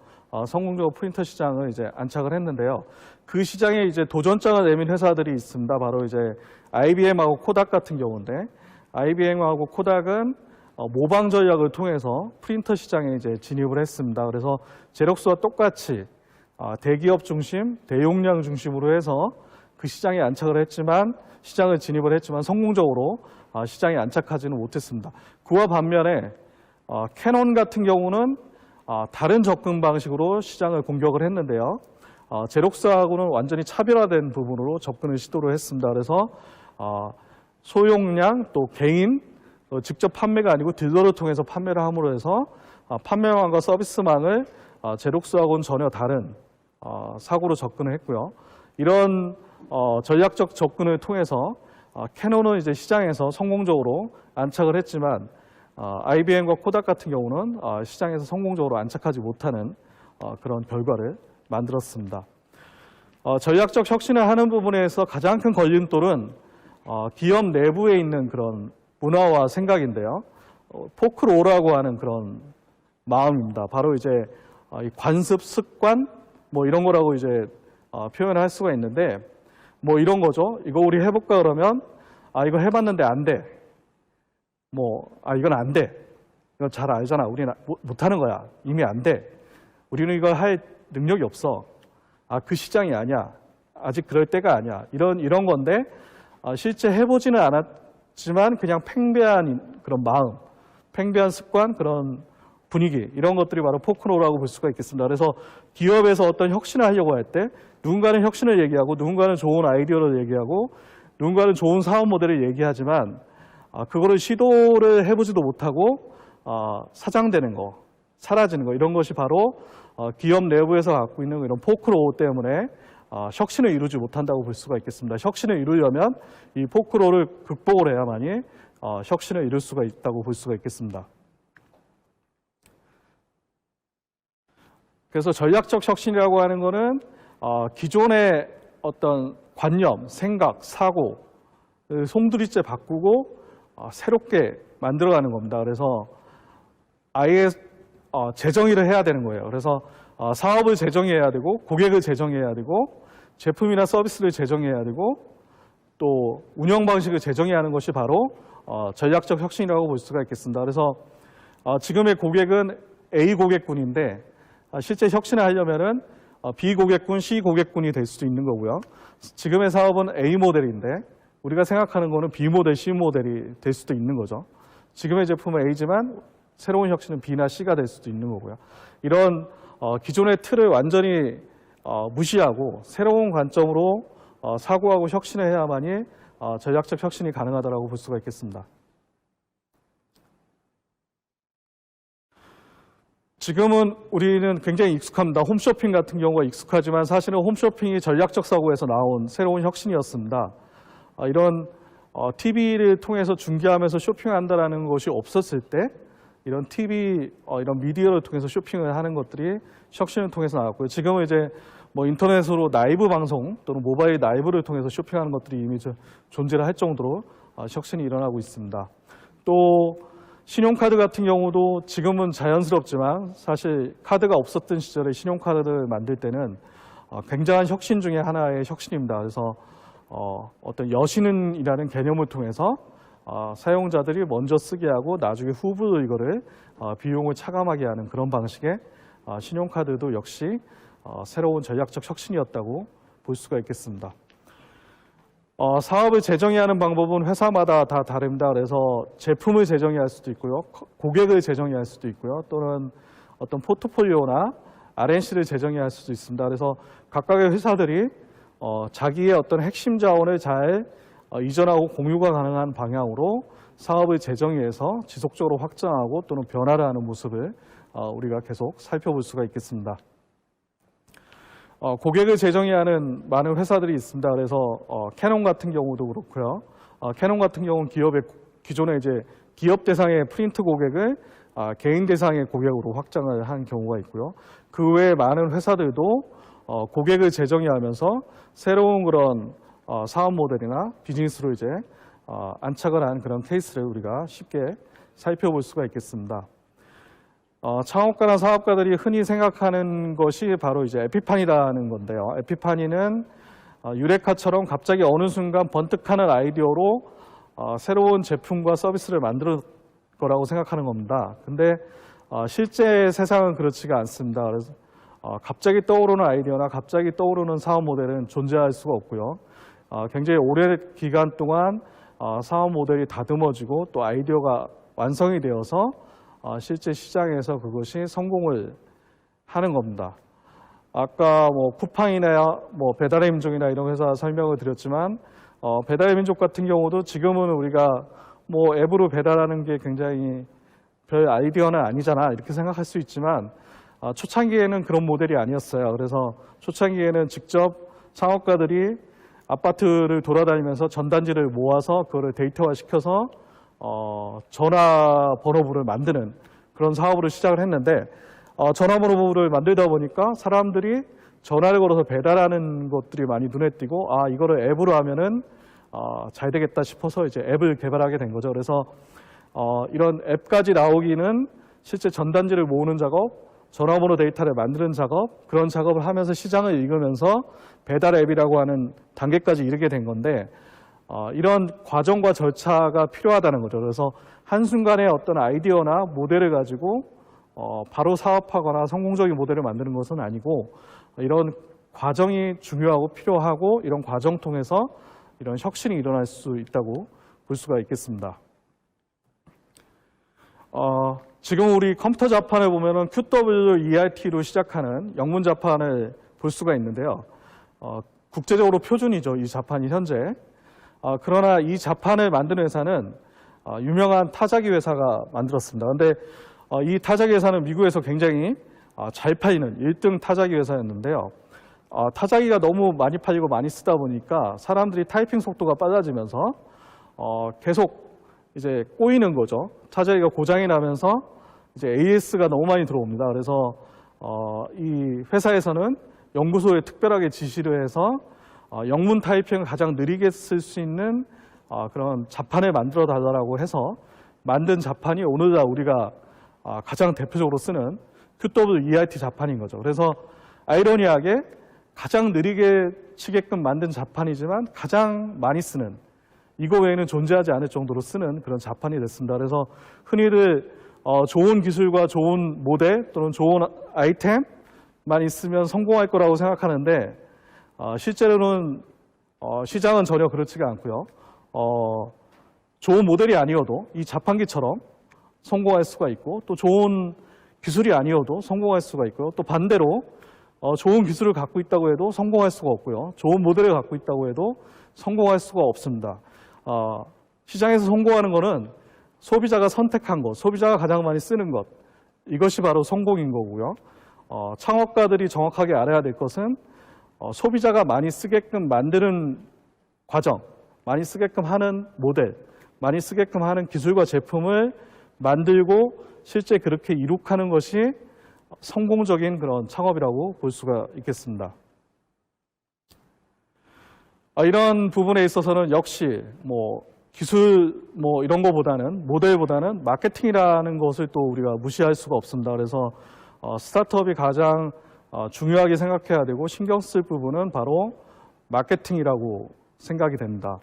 성공적으로 프린터 시장을 이제 안착을 했는데요. 그 시장에 이제 도전장을 내민 회사들이 있습니다. 바로 이제 IBM하고 코닥 같은 경우인데, IBM하고 코닥은 모방 전략을 통해서 프린터 시장에 이제 진입을 했습니다. 그래서 제록스와 똑같이 대기업 중심, 대용량 중심으로 해서 그 시장에 안착을 했지만 시장을 진입을 했지만 성공적으로 시장에 안착하지는 못했습니다. 그와 반면에 캐논 같은 경우는 다른 접근 방식으로 시장을 공격을 했는데요. 제록스하고는 완전히 차별화된 부분으로 접근을 시도를 했습니다. 그래서 소용량 또 개인 직접 판매가 아니고 딜러를 통해서 판매를 함으로 해서 판매망과 서비스망을 제록스하고는 전혀 다른 사고로 접근을 했고요. 이런 전략적 접근을 통해서 캐논은 이제 시장에서 성공적으로 안착을 했지만 IBM과 코닥 같은 경우는 시장에서 성공적으로 안착하지 못하는 그런 결과를 만들었습니다. 전략적 혁신을 하는 부분에서 가장 큰 걸림돌은 기업 내부에 있는 그런 문화와 생각인데요. 포크로라고 하는 그런 마음입니다. 바로 이제 관습, 습관 뭐 이런 거라고 이제 표현을 할 수가 있는데 뭐 이런 거죠. 이거 우리 해볼까 그러면 이거 해봤는데 안 돼. 이건 안 돼. 이거 잘 알잖아. 우리는 못하는 거야. 이미 안 돼. 우리는 이걸 할 능력이 없어. 그 시장이 아니야. 아직 그럴 때가 아니야. 이런 건데 실제 해보지는 않았지만 그냥 팽배한 그런 마음, 팽배한 습관, 그런 분위기 이런 것들이 바로 포크로라고 볼 수가 있겠습니다. 그래서 기업에서 어떤 혁신을 하려고 할 때 누군가는 혁신을 얘기하고 누군가는 좋은 아이디어를 얘기하고 누군가는 좋은 사업 모델을 얘기하지만 그거를 시도를 해보지도 못하고 사장되는 거, 사라지는 거 이런 것이 바로 기업 내부에서 갖고 있는 이런 포크로 때문에 혁신을 이루지 못한다고 볼 수가 있겠습니다. 혁신을 이루려면 이 포크로를 극복을 해야만이 혁신을 이룰 수가 있다고 볼 수가 있겠습니다. 그래서 전략적 혁신이라고 하는 것은 기존의 어떤 관념, 생각, 사고, 송두리째 바꾸고 새롭게 만들어가는 겁니다. 그래서 아예 재정의를 해야 되는 거예요. 그래서 사업을 재정의해야 되고 고객을 재정의해야 되고 제품이나 서비스를 재정의해야 되고 또 운영 방식을 재정의해야 하는 것이 바로 전략적 혁신이라고 볼 수가 있겠습니다. 그래서 지금의 고객은 A 고객군인데 실제 혁신을 하려면은 B 고객군, C 고객군이 될 수도 있는 거고요. 지금의 사업은 A 모델인데 우리가 생각하는 거는 B 모델, C 모델이 될 수도 있는 거죠. 지금의 제품은 A지만 새로운 혁신은 B나 C가 될 수도 있는 거고요. 이런 기존의 틀을 완전히 무시하고 새로운 관점으로 사고하고 혁신을 해야만이 전략적 혁신이 가능하다고 볼 수가 있겠습니다. 지금은 우리는 굉장히 익숙합니다. 홈쇼핑 같은 경우가 익숙하지만 사실은 홈쇼핑이 전략적 사고에서 나온 새로운 혁신이었습니다. 이런 TV를 통해서 중계하면서 쇼핑한다라는 것이 없었을 때 이런 TV, 이런 미디어를 통해서 쇼핑을 하는 것들이 혁신을 통해서 나왔고요. 지금은 이제 뭐 인터넷으로 라이브 방송 또는 모바일 라이브를 통해서 쇼핑하는 것들이 이미 존재를 할 정도로 혁신이 일어나고 있습니다. 또 신용카드 같은 경우도 지금은 자연스럽지만 사실 카드가 없었던 시절에 신용카드를 만들 때는 굉장한 혁신 중에 하나의 혁신입니다. 그래서 어떤 여신은이라는 개념을 통해서 사용자들이 먼저 쓰게 하고 나중에 후불로 이거를 비용을 차감하게 하는 그런 방식의 신용카드도 역시 새로운 전략적 혁신이었다고 볼 수가 있겠습니다. 사업을 재정의하는 방법은 회사마다 다 다릅니다. 그래서 제품을 재정의할 수도 있고요. 고객을 재정의할 수도 있고요. 또는 어떤 포트폴리오나 R&C를 재정의할 수도 있습니다. 그래서 각각의 회사들이 자기의 어떤 핵심 자원을 잘 이전하고 공유가 가능한 방향으로 사업을 재정의해서 지속적으로 확장하고 또는 변화를 하는 모습을 우리가 계속 살펴볼 수가 있겠습니다. 고객을 재정의하는 많은 회사들이 있습니다. 그래서 캐논 같은 경우도 그렇고요. 캐논 같은 경우는 기존에 이제 기업 대상의 프린트 고객을 개인 대상의 고객으로 확장을 한 경우가 있고요. 그 외에 많은 회사들도 고객을 재정의하면서 새로운 그런 사업 모델이나 비즈니스로 이제 안착을 한 그런 케이스를 우리가 쉽게 살펴볼 수가 있겠습니다. 창업가나 사업가들이 흔히 생각하는 것이 바로 이제 에피파니라는 건데요. 에피파니는 유레카처럼 갑자기 어느 순간 번뜩하는 아이디어로 새로운 제품과 서비스를 만들 거라고 생각하는 겁니다. 근데 실제 세상은 그렇지가 않습니다. 그래서 갑자기 떠오르는 아이디어나 갑자기 떠오르는 사업 모델은 존재할 수가 없고요. 굉장히 오랜 기간 동안 사업 모델이 다듬어지고 또 아이디어가 완성이 되어서 실제 시장에서 그것이 성공을 하는 겁니다. 아까 뭐 쿠팡이나 뭐 배달의 민족이나 이런 회사 설명을 드렸지만 배달의 민족 같은 경우도 지금은 우리가 뭐 앱으로 배달하는 게 굉장히 별 아이디어는 아니잖아 이렇게 생각할 수 있지만 초창기에는 그런 모델이 아니었어요. 그래서 초창기에는 직접 창업가들이 아파트를 돌아다니면서 전단지를 모아서 그거를 데이터화시켜서 전화번호부를 만드는 그런 사업으로 시작을 했는데 전화번호부를 만들다 보니까 사람들이 전화를 걸어서 배달하는 것들이 많이 눈에 띄고 이거를 앱으로 하면은 잘 되겠다 싶어서 이제 앱을 개발하게 된 거죠. 그래서 이런 앱까지 나오기는 실제 전단지를 모으는 작업, 전화번호 데이터를 만드는 작업, 그런 작업을 하면서 시장을 읽으면서 배달 앱이라고 하는 단계까지 이르게 된 건데 이런 과정과 절차가 필요하다는 거죠. 그래서 한순간에 어떤 아이디어나 모델을 가지고 바로 사업하거나 성공적인 모델을 만드는 것은 아니고 이런 과정이 중요하고 필요하고 이런 과정 통해서 이런 혁신이 일어날 수 있다고 볼 수가 있겠습니다. 지금 우리 컴퓨터 자판을 보면은 QWERT로 시작하는 영문 자판을 볼 수가 있는데요. 국제적으로 표준이죠. 이 자판이 현재. 그러나 이 자판을 만드는 회사는 유명한 타자기 회사가 만들었습니다. 그런데 이 타자기 회사는 미국에서 굉장히 잘 팔리는 1등 타자기 회사였는데요. 타자기가 너무 많이 팔리고 많이 쓰다 보니까 사람들이 타이핑 속도가 빨라지면서 계속 이제 꼬이는 거죠. 타자기가 고장이 나면서 이제 AS가 너무 많이 들어옵니다. 그래서 이 회사에서는 연구소에 특별하게 지시를 해서 영문 타이핑을 가장 느리게 쓸 수 있는 그런 자판을 만들어 달라고 해서 만든 자판이 오늘날 우리가 가장 대표적으로 쓰는 QWERT 자판인 거죠. 그래서 아이러니하게 가장 느리게 치게끔 만든 자판이지만 가장 많이 쓰는, 이거 외에는 존재하지 않을 정도로 쓰는 그런 자판이 됐습니다. 그래서 흔히들 좋은 기술과 좋은 모델 또는 좋은 아이템만 있으면 성공할 거라고 생각하는데 실제로는 시장은 전혀 그렇지가 않고요. 좋은 모델이 아니어도 이 자판기처럼 성공할 수가 있고, 또 좋은 기술이 아니어도 성공할 수가 있고요. 또 반대로 좋은 기술을 갖고 있다고 해도 성공할 수가 없고요. 좋은 모델을 갖고 있다고 해도 성공할 수가 없습니다. 시장에서 성공하는 거는 소비자가 선택한 것, 소비자가 가장 많이 쓰는 것, 이것이 바로 성공인 거고요. 창업가들이 정확하게 알아야 될 것은 소비자가 많이 쓰게끔 만드는 과정, 많이 쓰게끔 하는 모델, 많이 쓰게끔 하는 기술과 제품을 만들고 실제 그렇게 이룩하는 것이 성공적인 그런 창업이라고 볼 수가 있겠습니다. 이런 부분에 있어서는 역시 기술 이런 거보다는, 모델보다는 마케팅이라는 것을 또 우리가 무시할 수가 없습니다. 그래서 스타트업이 가장 중요하게 생각해야 되고 신경 쓸 부분은 바로 마케팅이라고 생각이 됩니다.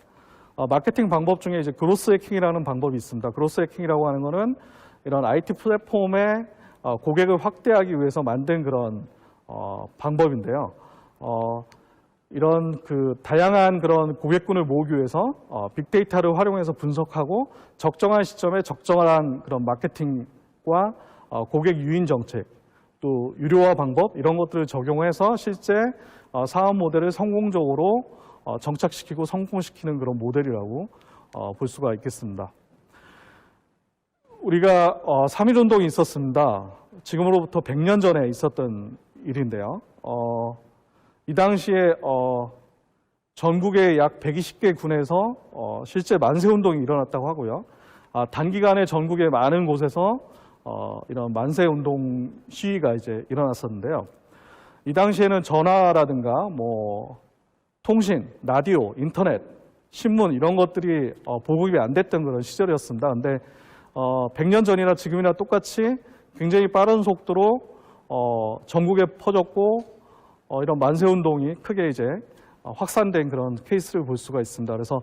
마케팅 방법 중에 이제 그로스 해킹이라는 방법이 있습니다. 그로스 해킹이라고 하는 거는 이런 IT 플랫폼에 고객을 확대하기 위해서 만든 그런 방법인데요. 이런 다양한 그런 고객군을 모으기 위해서 빅데이터를 활용해서 분석하고 적정한 시점에 적정한 그런 마케팅과 고객 유인 정책, 또 유료화 방법 이런 것들을 적용해서 실제 사업 모델을 성공적으로 정착시키고 성공시키는 그런 모델이라고 볼 수가 있겠습니다. 우리가 3.1운동이 있었습니다. 지금으로부터 100년 전에 있었던 일인데요. 이 당시에 전국의 약 120개 군에서 실제 만세운동이 일어났다고 하고요. 단기간에 전국의 많은 곳에서 이런 만세운동 시위가 이제 일어났었는데요. 이 당시에는 전화라든가 통신, 라디오, 인터넷, 신문 이런 것들이 보급이 안 됐던 그런 시절이었습니다. 근데 100년 전이나 지금이나 똑같이 굉장히 빠른 속도로 전국에 퍼졌고 이런 만세운동이 크게 이제 확산된 그런 케이스를 볼 수가 있습니다. 그래서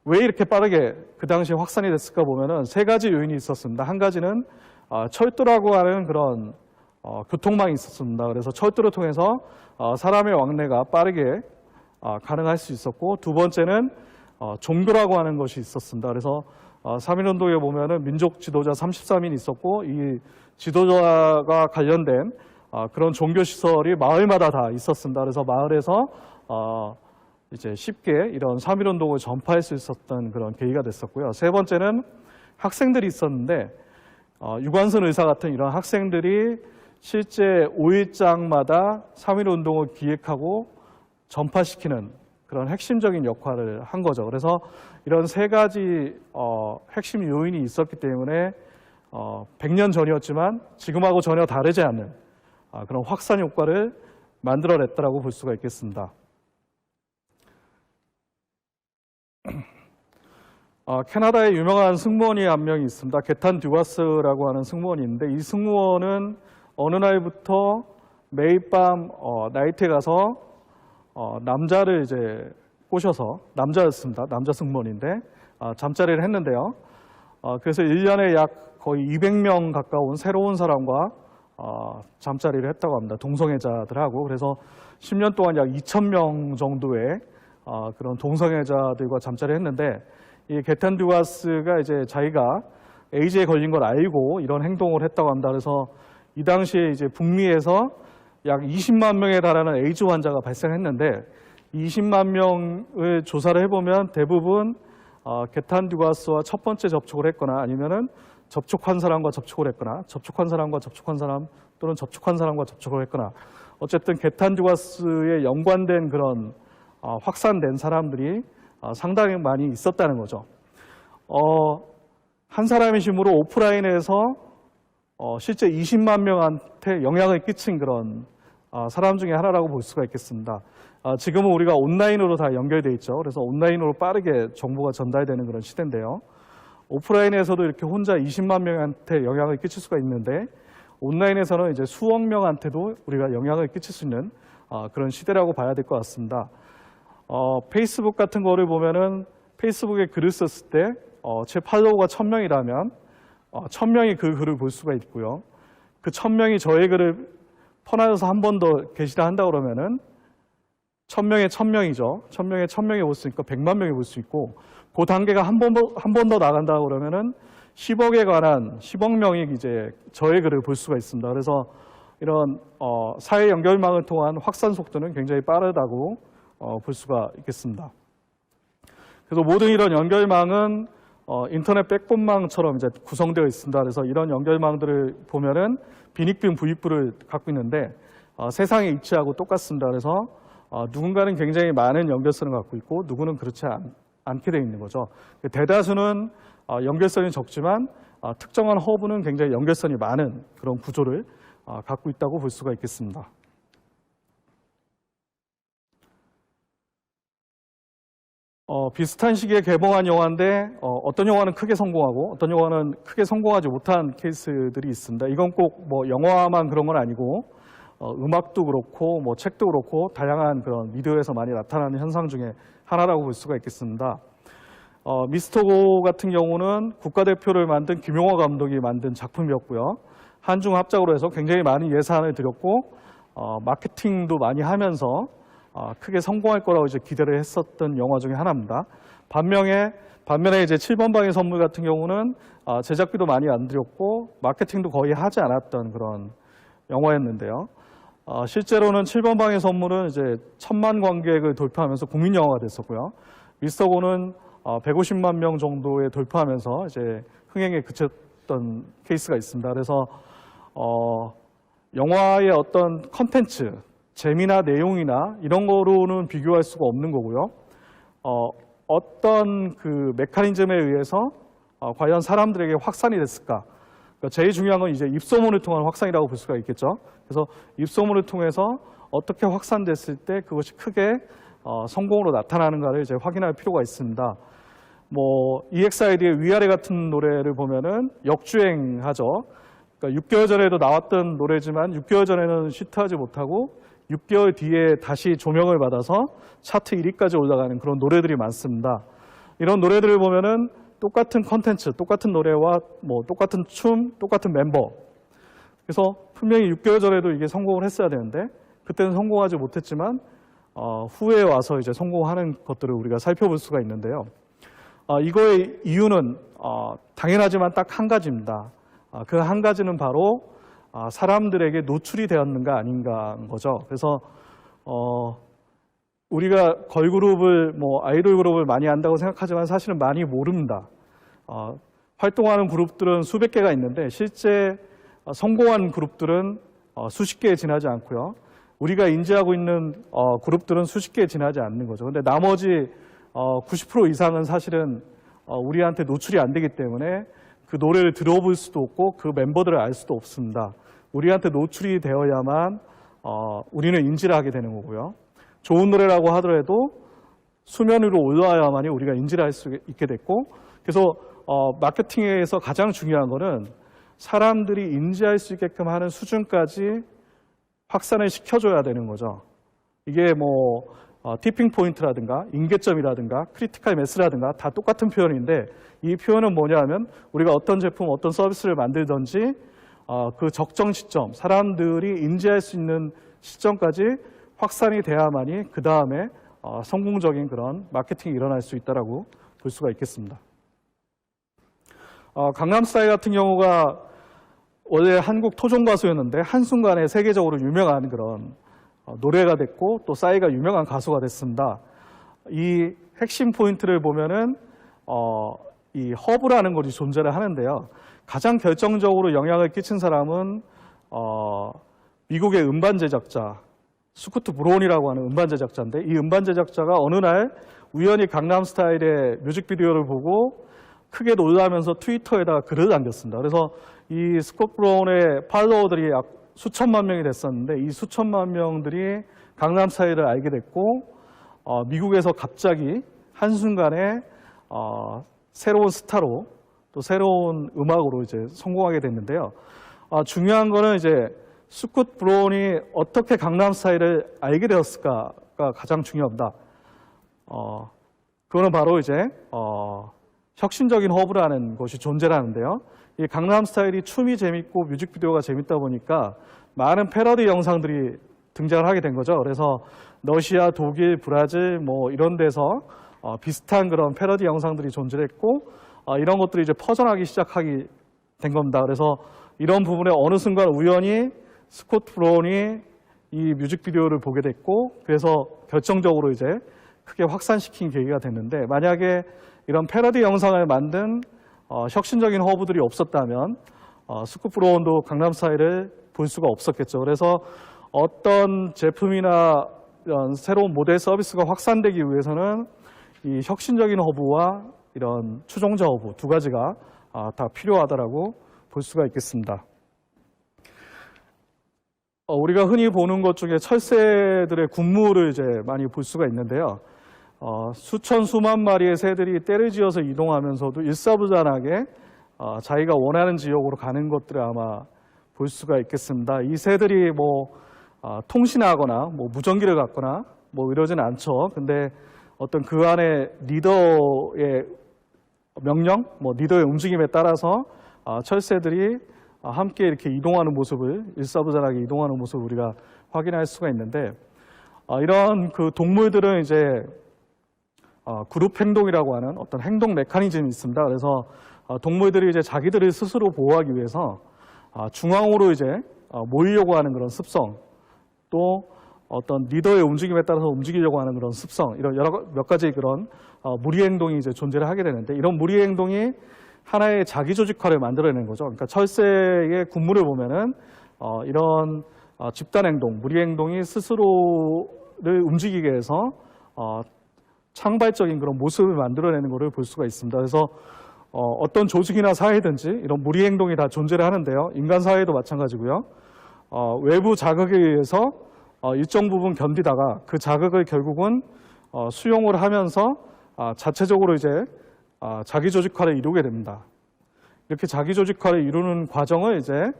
왜 이렇게 빠르게 그 당시에 확산이 됐을까 보면은 세 가지 요인이 있었습니다. 한 가지는 철도라고 하는 그런 교통망이 있었습니다. 그래서 철도를 통해서 사람의 왕래가 빠르게 가능할 수 있었고, 두 번째는 종교라고 하는 것이 있었습니다. 그래서 3.1운동에 보면은 민족 지도자 33인이 있었고, 이 지도자가 관련된 그런 종교시설이 마을마다 다 있었습니다. 그래서 마을에서 이제 쉽게 이런 3.1운동을 전파할 수 있었던 그런 계기가 됐었고요. 세 번째는 학생들이 있었는데, 유관순 의사 같은 이런 학생들이 실제 5일장마다 3.1운동을 기획하고 전파시키는 그런 핵심적인 역할을 한 거죠. 그래서 이런 세 가지 핵심 요인이 있었기 때문에 100년 전이었지만 지금하고 전혀 다르지 않는 그런 확산 효과를 만들어냈다고 볼 수가 있겠습니다. 캐나다에 유명한 승무원이 한 명이 있습니다. 게탄 듀가스라고 하는 승무원이 있는데, 이 승무원은 어느 날부터 매일 밤 나이트에 가서 남자를 이제 꼬셔서, 남자였습니다. 남자 승무원인데 잠자리를 했는데요. 그래서 1년에 약 거의 200명 가까운 새로운 사람과 잠자리를 했다고 합니다. 동성애자들하고. 그래서 10년 동안 약 2,000명 정도의 그런 동성애자들과 잠자리를 했는데, 이 게탄 듀가스가 이제 자기가 에이즈에 걸린 걸 알고 이런 행동을 했다고 합니다. 그래서 이 당시에 이제 북미에서 약 20만 명에 달하는 에이즈 환자가 발생했는데, 20만 명을 조사를 해보면 대부분 게탄 듀가스와 첫 번째 접촉을 했거나 아니면은 접촉한 사람과 접촉을 했거나 접촉한 사람과 접촉한 사람 또는 접촉한 사람과 접촉을 했거나, 어쨌든 게탄 듀가스에 연관된 그런 확산된 사람들이 상당히 많이 있었다는 거죠. 한 사람의 힘으로 오프라인에서 실제 20만 명한테 영향을 끼친 그런 사람 중에 하나라고 볼 수가 있겠습니다. 지금은 우리가 온라인으로 다 연결돼 있죠. 그래서 온라인으로 빠르게 정보가 전달되는 그런 시대인데요. 오프라인에서도 이렇게 혼자 20만 명한테 영향을 끼칠 수가 있는데 온라인에서는 이제 수억 명한테도 우리가 영향을 끼칠 수 있는 그런 시대라고 봐야 될 것 같습니다. 페이스북 같은 거를 보면은 페이스북에 글을 썼을 때 제 팔로워가 1000명이라면 1000명이 그 글을 볼 수가 있고요. 그 1000명이 저의 글을 퍼나져서 한 번 더 게시를 한다 그러면은 1000명에 1000명이죠. 1000명에 1000명이 볼 수 있으니까 100만 명이 볼 수 있고 그 단계가 한 번 더 나간다 그러면은 10억에 관한 10억 명이 이제 저의 글을 볼 수가 있습니다. 그래서 이런 사회 연결망을 통한 확산 속도는 굉장히 빠르다고 볼 수가 있겠습니다. 그래서 모든 이런 연결망은 인터넷 백본망처럼 이제 구성되어 있습니다. 그래서 이런 연결망들을 보면은 빈익빈 부익부를 갖고 있는데 세상의 이치하고 똑같습니다. 그래서 누군가는 굉장히 많은 연결선을 갖고 있고 누구는 그렇지 않게 되어 있는 거죠. 대다수는 연결선이 적지만 특정한 허브는 굉장히 연결선이 많은 그런 구조를 갖고 있다고 볼 수가 있겠습니다. 비슷한 시기에 개봉한 영화인데 어떤 영화는 크게 성공하고 어떤 영화는 크게 성공하지 못한 케이스들이 있습니다. 이건 꼭 뭐 영화만 그런 건 아니고 음악도 그렇고 뭐 책도 그렇고 다양한 그런 미디어에서 많이 나타나는 현상 중에 하나라고 볼 수가 있겠습니다. 미스터고 같은 경우는 국가대표를 만든 김용화 감독이 만든 작품이었고요. 한중 합작으로 해서 굉장히 많은 예산을 들였고 마케팅도 많이 하면서 크게 성공할 거라고 이제 기대를 했었던 영화 중에 하나입니다. 반면에 이제 7번 방의 선물 같은 경우는 제작비도 많이 안 들였고 마케팅도 거의 하지 않았던 그런 영화였는데요. 실제로는 7번 방의 선물은 이제 1000만 관객을 돌파하면서 국민 영화가 됐었고요. 미스터고는 150만 명 정도에 돌파하면서 이제 흥행에 그쳤던 케이스가 있습니다. 그래서 영화의 어떤 컨텐츠, 재미나 내용이나 이런 거로는 비교할 수가 없는 거고요. 어떤 그 메커니즘에 의해서 과연 사람들에게 확산이 됐을까? 그러니까 제일 중요한 건 이제 입소문을 통한 확산이라고 볼 수가 있겠죠. 그래서 입소문을 통해서 어떻게 확산됐을 때 그것이 크게 성공으로 나타나는가를 이제 확인할 필요가 있습니다. 뭐 EXID의 위아래 같은 노래를 보면은 역주행하죠. 그러니까 6개월 전에도 나왔던 노래지만 6개월 전에는 히트하지 못하고 6개월 뒤에 다시 조명을 받아서 차트 1위까지 올라가는 그런 노래들이 많습니다. 이런 노래들을 보면은 똑같은 컨텐츠, 똑같은 노래와 뭐 똑같은 춤, 똑같은 멤버. 그래서 분명히 6개월 전에도 이게 성공을 했어야 되는데 그때는 성공하지 못했지만 후에 와서 이제 성공하는 것들을 우리가 살펴볼 수가 있는데요. 이거의 이유는 당연하지만 딱 한 가지입니다. 그 한 가지는 바로 사람들에게 노출이 되었는가 아닌가인 거죠. 그래서 우리가 걸그룹을 뭐 아이돌 그룹을 많이 안다고 생각하지만 사실은 많이 모릅니다. 활동하는 그룹들은 수백 개가 있는데 실제 성공한 그룹들은 수십 개에 지나지 않고요. 우리가 인지하고 있는 그룹들은 수십 개에 지나지 않는 거죠. 근데 나머지 90% 이상은 사실은 우리한테 노출이 안 되기 때문에 그 노래를 들어볼 수도 없고 그 멤버들을 알 수도 없습니다. 우리한테 노출이 되어야만 우리는 인지를 하게 되는 거고요. 좋은 노래라고 하더라도 수면 위로 올라와야만이 우리가 인지를 할 수 있게 됐고, 그래서 마케팅에서 가장 중요한 거는 사람들이 인지할 수 있게끔 하는 수준까지 확산을 시켜줘야 되는 거죠. 이게 뭐 티핑 포인트라든가 인계점이라든가 크리티컬 매스라든가 다 똑같은 표현인데 이 표현은 뭐냐면 우리가 어떤 제품, 어떤 서비스를 만들든지 그 적정 시점, 사람들이 인지할 수 있는 시점까지 확산이 돼야만이 그 다음에 성공적인 그런 마케팅이 일어날 수 있다라고 볼 수가 있겠습니다. 강남스타일 같은 경우가 원래 한국 토종 가수였는데 한순간에 세계적으로 유명한 그런 노래가 됐고 또 싸이가 유명한 가수가 됐습니다. 이 핵심 포인트를 보면은 이 허브라는 것이 존재를 하는데요. 가장 결정적으로 영향을 끼친 사람은 미국의 음반 제작자 스쿠트 브로운이라고 하는 음반 제작자인데 이 음반 제작자가 어느 날 우연히 강남스타일의 뮤직비디오를 보고 크게 놀라면서 트위터에다가 글을 남겼습니다. 그래서 이 스쿠트 브로운의 팔로워들이 수천만 명이 됐었는데 이 수천만 명들이 강남 스타일을 알게 됐고 미국에서 갑자기 한순간에 새로운 스타로 또 새로운 음악으로 이제 성공하게 됐는데요. 중요한 거는 이제 스콧 브라운이 어떻게 강남 스타일을 알게 되었을까가 가장 중요합니다. 그거는 바로 이제 혁신적인 허브라는 것이 존재하는데요. 이 강남 스타일이 춤이 재밌고 뮤직비디오가 재밌다 보니까 많은 패러디 영상들이 등장을 하게 된 거죠. 그래서 러시아, 독일, 브라질 뭐 이런 데서 비슷한 그런 패러디 영상들이 존재했고 이런 것들이 이제 퍼져나기 시작하게 된 겁니다. 그래서 이런 부분에 어느 순간 우연히 스콧 브라운이 이 뮤직비디오를 보게 됐고 그래서 결정적으로 이제 크게 확산시킨 계기가 됐는데 만약에 이런 패러디 영상을 만든 혁신적인 허브들이 없었다면 스콧 브라운도 강남 스타일을 볼 수가 없었겠죠. 그래서 어떤 제품이나 이런 새로운 모델 서비스가 확산되기 위해서는 이 혁신적인 허브와 이런 추종자 허브 두 가지가 다 필요하다라고 볼 수가 있겠습니다. 우리가 흔히 보는 것 중에 철새들의 군무를 이제 많이 볼 수가 있는데요. 수천 수만 마리의 새들이 떼를 지어서 이동하면서도 일사불란하게 자기가 원하는 지역으로 가는 것들을 아마 볼 수가 있겠습니다. 이 새들이 뭐 통신하거나 뭐 무전기를 갖거나 뭐 이러지는 않죠. 근데 어떤 그 안에 리더의 명령, 뭐 리더의 움직임에 따라서 철새들이 함께 이렇게 이동하는 모습을 일사불란하게 이동하는 모습을 우리가 확인할 수가 있는데 이런 그 동물들은 이제 그룹 행동이라고 하는 어떤 행동 메커니즘이 있습니다. 그래서 동물들이 이제 자기들을 스스로 보호하기 위해서 중앙으로 이제 모이려고 하는 그런 습성, 또 어떤 리더의 움직임에 따라서 움직이려고 하는 그런 습성, 이런 몇 가지 그런 무리 행동이 이제 존재를 하게 되는데 이런 무리 행동이 하나의 자기 조직화를 만들어내는 거죠. 그러니까 철새의 군무를 보면은 이런 집단 행동, 무리 행동이 스스로를 움직이게 해서 창발적인 그런 모습을 만들어내는 것을 볼 수가 있습니다. 그래서 어떤 조직이나 사회든지 이런 무리 행동이 다 존재를 하는데요. 인간 사회도 마찬가지고요. 외부 자극에 의해서 일정 부분 견디다가 그 자극을 결국은 수용을 하면서 자체적으로 이제 자기 조직화를 이루게 됩니다. 이렇게 자기 조직화를 이루는 과정을 이제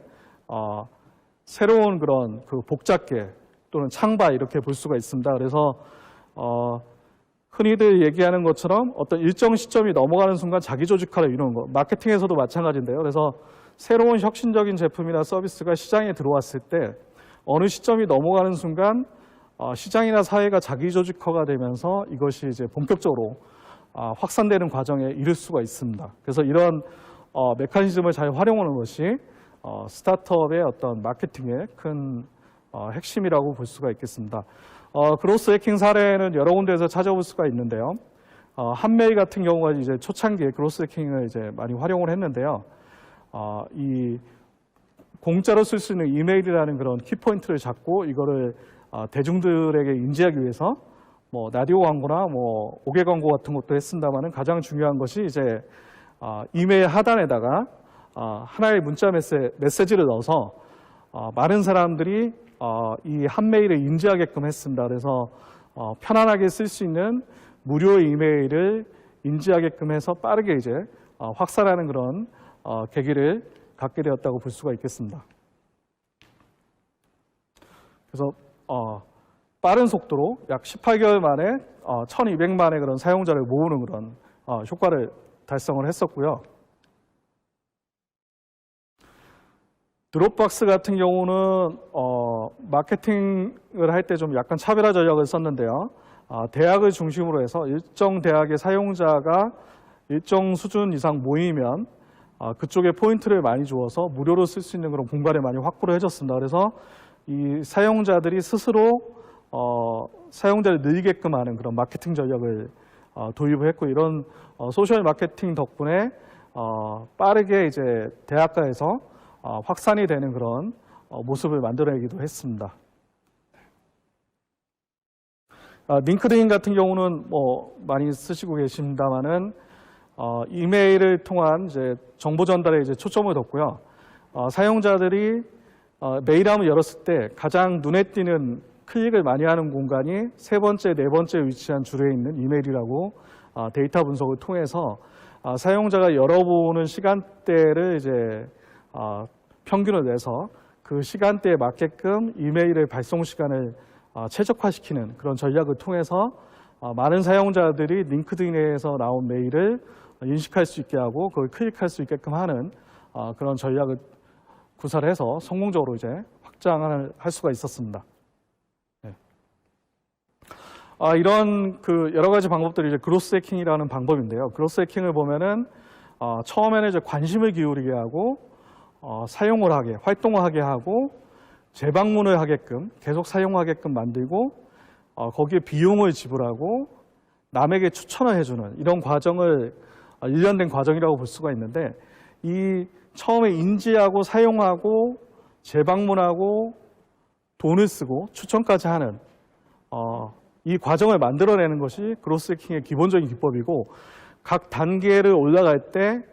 새로운 그런 그 복잡계 또는 창발 이렇게 볼 수가 있습니다. 그래서 흔히들 얘기하는 것처럼 어떤 일정 시점이 넘어가는 순간 자기 조직화를 이루는 것, 마케팅에서도 마찬가지인데요. 그래서 새로운 혁신적인 제품이나 서비스가 시장에 들어왔을 때 어느 시점이 넘어가는 순간 시장이나 사회가 자기 조직화가 되면서 이것이 이제 본격적으로 확산되는 과정에 이를 수가 있습니다. 그래서 이런 메커니즘을 잘 활용하는 것이 스타트업의 어떤 마케팅의 큰 핵심이라고 볼 수가 있겠습니다. 그로스 해킹 사례는 여러 군데에서 찾아볼 수가 있는데요. 한메일 같은 경우가 이제 초창기에 그로스 해킹을 이제 많이 활용을 했는데요. 이 공짜로 쓸 수 있는 이메일이라는 그런 키포인트를 잡고 이거를 대중들에게 인지하기 위해서 뭐 라디오 광고나 뭐 옥외 광고 같은 것도 했습니다만은 가장 중요한 것이 이제 이메일 하단에다가 하나의 문자 메시지를 넣어서 많은 사람들이 이 한 메일을 인지하게끔 했습니다. 그래서 편안하게 쓸 수 있는 무료 이메일을 인지하게끔 해서 빠르게 이제 확산하는 그런 계기를 갖게 되었다고 볼 수가 있겠습니다. 그래서 빠른 속도로 약 18개월 만에 1200만의 그런 사용자를 모으는 그런 효과를 달성을 했었고요. 드롭박스 같은 경우는 마케팅을 할 때 좀 약간 차별화 전략을 썼는데요. 대학을 중심으로 해서 일정 대학의 사용자가 일정 수준 이상 모이면 그쪽에 포인트를 많이 주어서 무료로 쓸 수 있는 그런 공간을 많이 확보를 해줬습니다. 그래서 이 사용자들이 스스로 사용자를 늘리게끔 하는 그런 마케팅 전략을 도입을 했고 이런 소셜 마케팅 덕분에 빠르게 이제 대학가에서 확산이 되는 그런 모습을 만들어내기도 했습니다. 링크드인 같은 경우는 뭐 많이 쓰시고 계십니다만은 이메일을 통한 이제 정보 전달에 이제 초점을 뒀고요. 사용자들이 메일함을 열었을 때 가장 눈에 띄는 클릭을 많이 하는 공간이 세 번째, 네 번째 위치한 줄에 있는 이메일이라고 데이터 분석을 통해서 사용자가 열어보는 시간대를 이제 평균을 내서 그 시간대에 맞게끔 이메일의 발송 시간을 최적화시키는 그런 전략을 통해서 많은 사용자들이 링크드인에서 나온 메일을 인식할 수 있게 하고 그걸 클릭할 수 있게끔 하는 그런 전략을 구사를 해서 성공적으로 이제 확장을 할 수가 있었습니다. 네. 이런 그 여러 가지 방법들이 이제 그로스 해킹이라는 방법인데요. 그로스 해킹을 보면은 처음에는 이제 관심을 기울이게 하고 사용을 하게, 활동을 하게 하고 재방문을 하게끔 계속 사용하게끔 만들고 거기에 비용을 지불하고 남에게 추천을 해주는 이런 과정을 일련된 과정이라고 볼 수가 있는데 이 처음에 인지하고 사용하고 재방문하고 돈을 쓰고 추천까지 하는 이 과정을 만들어내는 것이 그로스 해킹의 기본적인 기법이고 각 단계를 올라갈 때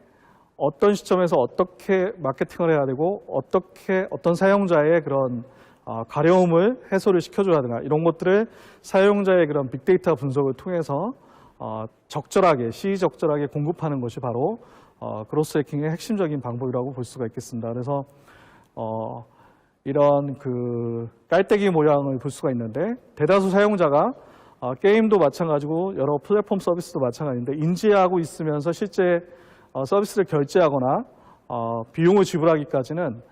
어떤 시점에서 어떻게 마케팅을 해야 되고 어떤 사용자의 그런 가려움을 해소를 시켜줘야 되나 이런 것들을 사용자의 그런 빅데이터 분석을 통해서 적절하게 시의적절하게 공급하는 것이 바로 그로스 해킹의 핵심적인 방법이라고 볼 수가 있겠습니다. 그래서 이런 그 깔때기 모양을 볼 수가 있는데 대다수 사용자가 게임도 마찬가지고 여러 플랫폼 서비스도 마찬가지인데 인지하고 있으면서 실제 서비스를 결제하거나 비용을 지불하기까지는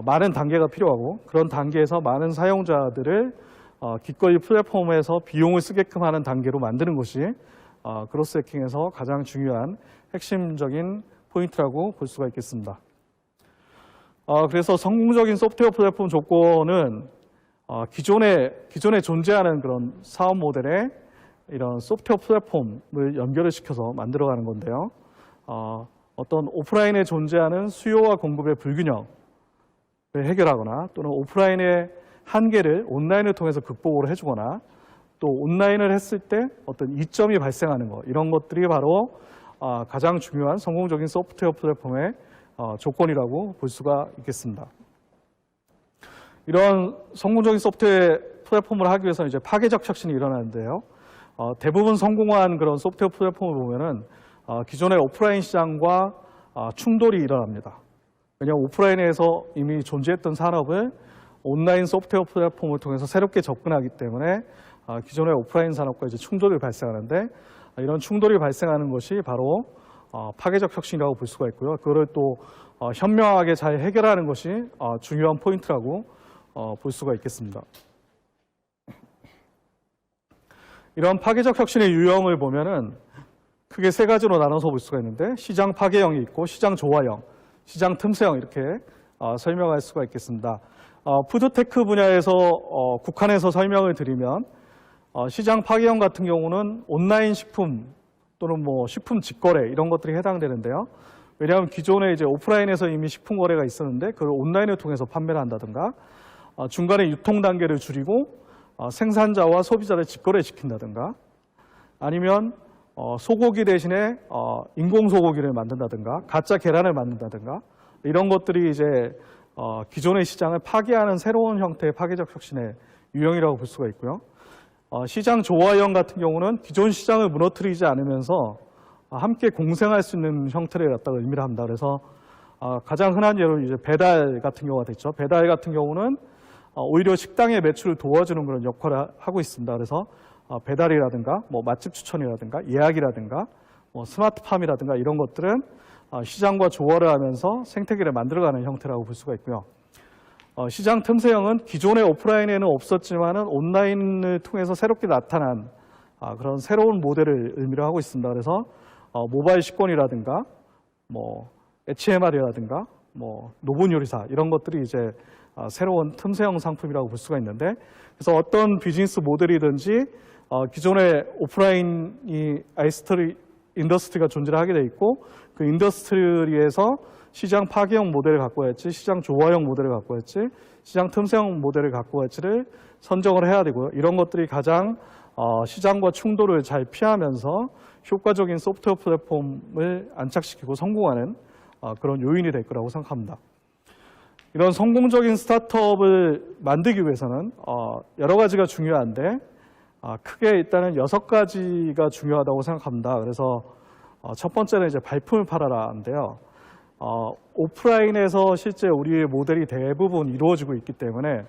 많은 단계가 필요하고 그런 단계에서 많은 사용자들을 기꺼이 플랫폼에서 비용을 쓰게끔 하는 단계로 만드는 것이 그로스 해킹에서 가장 중요한 핵심적인 포인트라고 볼 수가 있겠습니다. 그래서 성공적인 소프트웨어 플랫폼 조건은 기존에 존재하는 그런 사업 모델에 이런 소프트웨어 플랫폼을 연결을 시켜서 만들어가는 건데요. 어떤 오프라인에 존재하는 수요와 공급의 불균형을 해결하거나 또는 오프라인의 한계를 온라인을 통해서 극복을 해주거나 또 온라인을 했을 때 어떤 이점이 발생하는 것 이런 것들이 바로 가장 중요한 성공적인 소프트웨어 플랫폼의 조건이라고 볼 수가 있겠습니다. 이런 성공적인 소프트웨어 플랫폼을 하기 위해서는 이제 파괴적 혁신이 일어나는데요. 대부분 성공한 그런 소프트웨어 플랫폼을 보면은 기존의 오프라인 시장과 충돌이 일어납니다. 왜냐하면 오프라인에서 이미 존재했던 산업을 온라인 소프트웨어 플랫폼을 통해서 새롭게 접근하기 때문에 기존의 오프라인 산업과 이제 충돌이 발생하는데 이런 충돌이 발생하는 것이 바로 파괴적 혁신이라고 볼 수가 있고요. 그거를 또 현명하게 잘 해결하는 것이 중요한 포인트라고 볼 수가 있겠습니다. 이런 파괴적 혁신의 유형을 보면은 크게 세 가지로 나눠서 볼 수가 있는데 시장 파괴형이 있고 시장 조화형, 시장 틈새형 이렇게 설명할 수가 있겠습니다. 푸드테크 분야에서 국한해서 설명을 드리면 시장 파괴형 같은 경우는 온라인 식품 또는 뭐 식품 직거래 이런 것들이 해당되는데요. 왜냐하면 기존에 이제 오프라인에서 이미 식품 거래가 있었는데 그걸 온라인을 통해서 판매를 한다든가 중간에 유통 단계를 줄이고 생산자와 소비자를 직거래 시킨다든가 아니면 소고기 대신에 인공 소고기를 만든다든가 가짜 계란을 만든다든가 이런 것들이 이제 기존의 시장을 파괴하는 새로운 형태의 파괴적 혁신의 유형이라고 볼 수가 있고요. 시장 조화형 같은 경우는 기존 시장을 무너뜨리지 않으면서 함께 공생할 수 있는 형태를 갖다가 의미를 합니다. 그래서 가장 흔한 예로 이제 배달 같은 경우가 됐죠. 배달 같은 경우는 오히려 식당의 매출을 도와주는 그런 역할을 하고 있습니다. 그래서 배달이라든가 뭐 맛집 추천이라든가 예약이라든가 뭐 스마트팜이라든가 이런 것들은 시장과 조화를 하면서 생태계를 만들어가는 형태라고 볼 수가 있고요. 시장 틈새형은 기존의 오프라인에는 없었지만은 온라인을 통해서 새롭게 나타난 그런 새로운 모델을 의미를 하고 있습니다. 그래서 모바일 식권이라든가 뭐 HMR이라든가 뭐 노분 요리사 이런 것들이 이제 새로운 틈새형 상품이라고 볼 수가 있는데 그래서 어떤 비즈니스 모델이든지 기존의 오프라인이 인더스트리가 존재를 하게 돼 있고 그 인더스트리에서 시장 파괴형 모델을 갖고 갈지 시장 조화형 모델을 갖고 갈지 시장 틈새형 모델을 갖고 갈지를 선정을 해야 되고요. 이런 것들이 가장 시장과 충돌을 잘 피하면서 효과적인 소프트웨어 플랫폼을 안착시키고 성공하는 그런 요인이 될 거라고 생각합니다. 이런 성공적인 스타트업을 만들기 위해서는 여러 가지가 중요한데 크게 일단은 6가지가 중요하다고 생각합니다. 그래서 첫 번째는 이제 발품을 팔아라인데요. 오프라인에서 실제 우리의 모델이 대부분 이루어지고 있기 때문에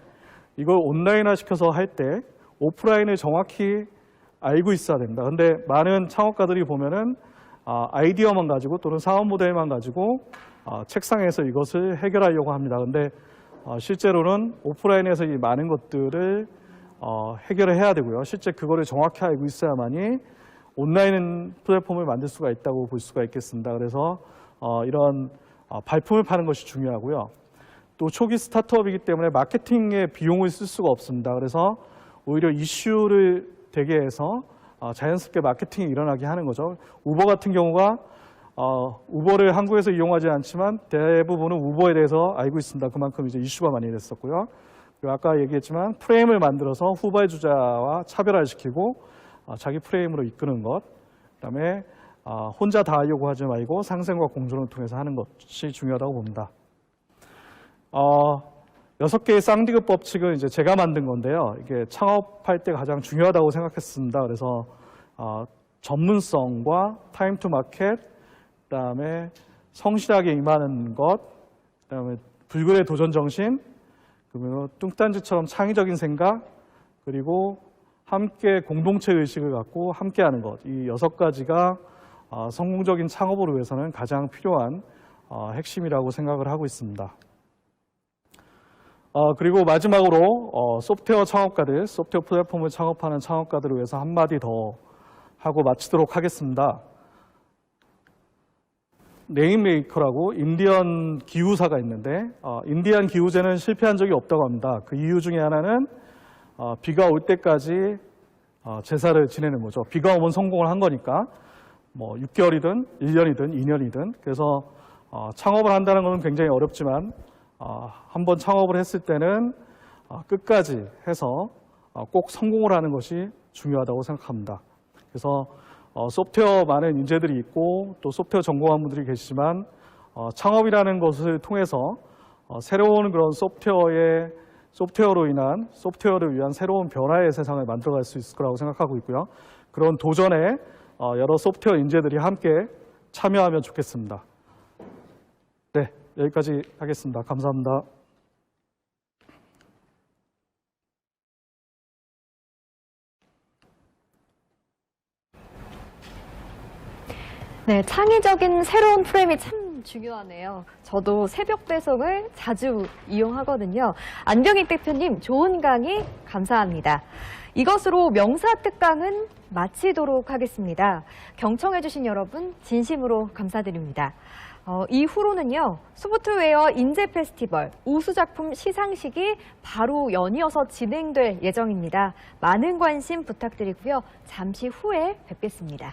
이걸 온라인화 시켜서 할 때 오프라인을 정확히 알고 있어야 됩니다. 근데 많은 창업가들이 보면은 아이디어만 가지고 또는 사업 모델만 가지고 책상에서 이것을 해결하려고 합니다. 근데 실제로는 오프라인에서 이 많은 것들을 해결을 해야 되고요. 실제 그거를 정확히 알고 있어야만이 온라인 플랫폼을 만들 수가 있다고 볼 수가 있겠습니다. 그래서 이런 발품을 파는 것이 중요하고요. 또 초기 스타트업이기 때문에 마케팅에 비용을 쓸 수가 없습니다. 그래서 오히려 이슈를 대게 해서 자연스럽게 마케팅이 일어나게 하는 거죠. 우버 같은 경우가 우버를 한국에서 이용하지 않지만 대부분은 우버에 대해서 알고 있습니다. 그만큼 이제 이슈가 많이 됐었고요. 그리고 아까 얘기했지만 프레임을 만들어서 후발주자와 차별화시키고 자기 프레임으로 이끄는 것, 그다음에 혼자 다 하려고 하지 말고 상생과 공존을 통해서 하는 것이 중요하다고 봅니다. 6개의 쌍디귿 법칙은 이제 제가 만든 건데요. 이게 창업할 때 가장 중요하다고 생각했습니다. 그래서 전문성과 타임 투 마켓, 그다음에 성실하게 임하는 것, 그다음에 불굴의 도전 정신, 그리고 뚱딴지처럼 창의적인 생각, 그리고 함께 공동체 의식을 갖고 함께하는 것. 이 6가지가 성공적인 창업을 위해서는 가장 필요한 핵심이라고 생각을 하고 있습니다. 그리고 마지막으로 소프트웨어 창업가들, 소프트웨어 플랫폼을 창업하는 창업가들을 위해서 한마디 더 하고 마치도록 하겠습니다. 네임메이커라고 인디언 기후사가 있는데 인디안 기후제는 실패한 적이 없다고 합니다. 그 이유 중에 하나는 비가 올 때까지 제사를 지내는 거죠. 비가 오면 성공을 한 거니까 뭐 6개월이든 1년이든 2년이든 그래서 창업을 한다는 것은 굉장히 어렵지만 한번 창업을 했을 때는 끝까지 해서 꼭 성공을 하는 것이 중요하다고 생각합니다. 그래서 소프트웨어 많은 인재들이 있고 또 소프트웨어 전공한 분들이 계시지만 창업이라는 것을 통해서 새로운 그런 소프트웨어로 인한 소프트웨어를 위한 새로운 변화의 세상을 만들어갈 수 있을 거라고 생각하고 있고요. 그런 도전에 여러 소프트웨어 인재들이 함께 참여하면 좋겠습니다. 네, 여기까지 하겠습니다. 감사합니다. 네, 창의적인 새로운 프레임이 참 중요하네요. 저도 새벽 배송을 자주 이용하거든요. 안병익 대표님, 좋은 강의 감사합니다. 이것으로 명사특강은 마치도록 하겠습니다. 경청해주신 여러분 진심으로 감사드립니다. 이후로는요, 소프트웨어 인재 페스티벌 우수작품 시상식이 바로 연이어서 진행될 예정입니다. 많은 관심 부탁드리고요. 잠시 후에 뵙겠습니다.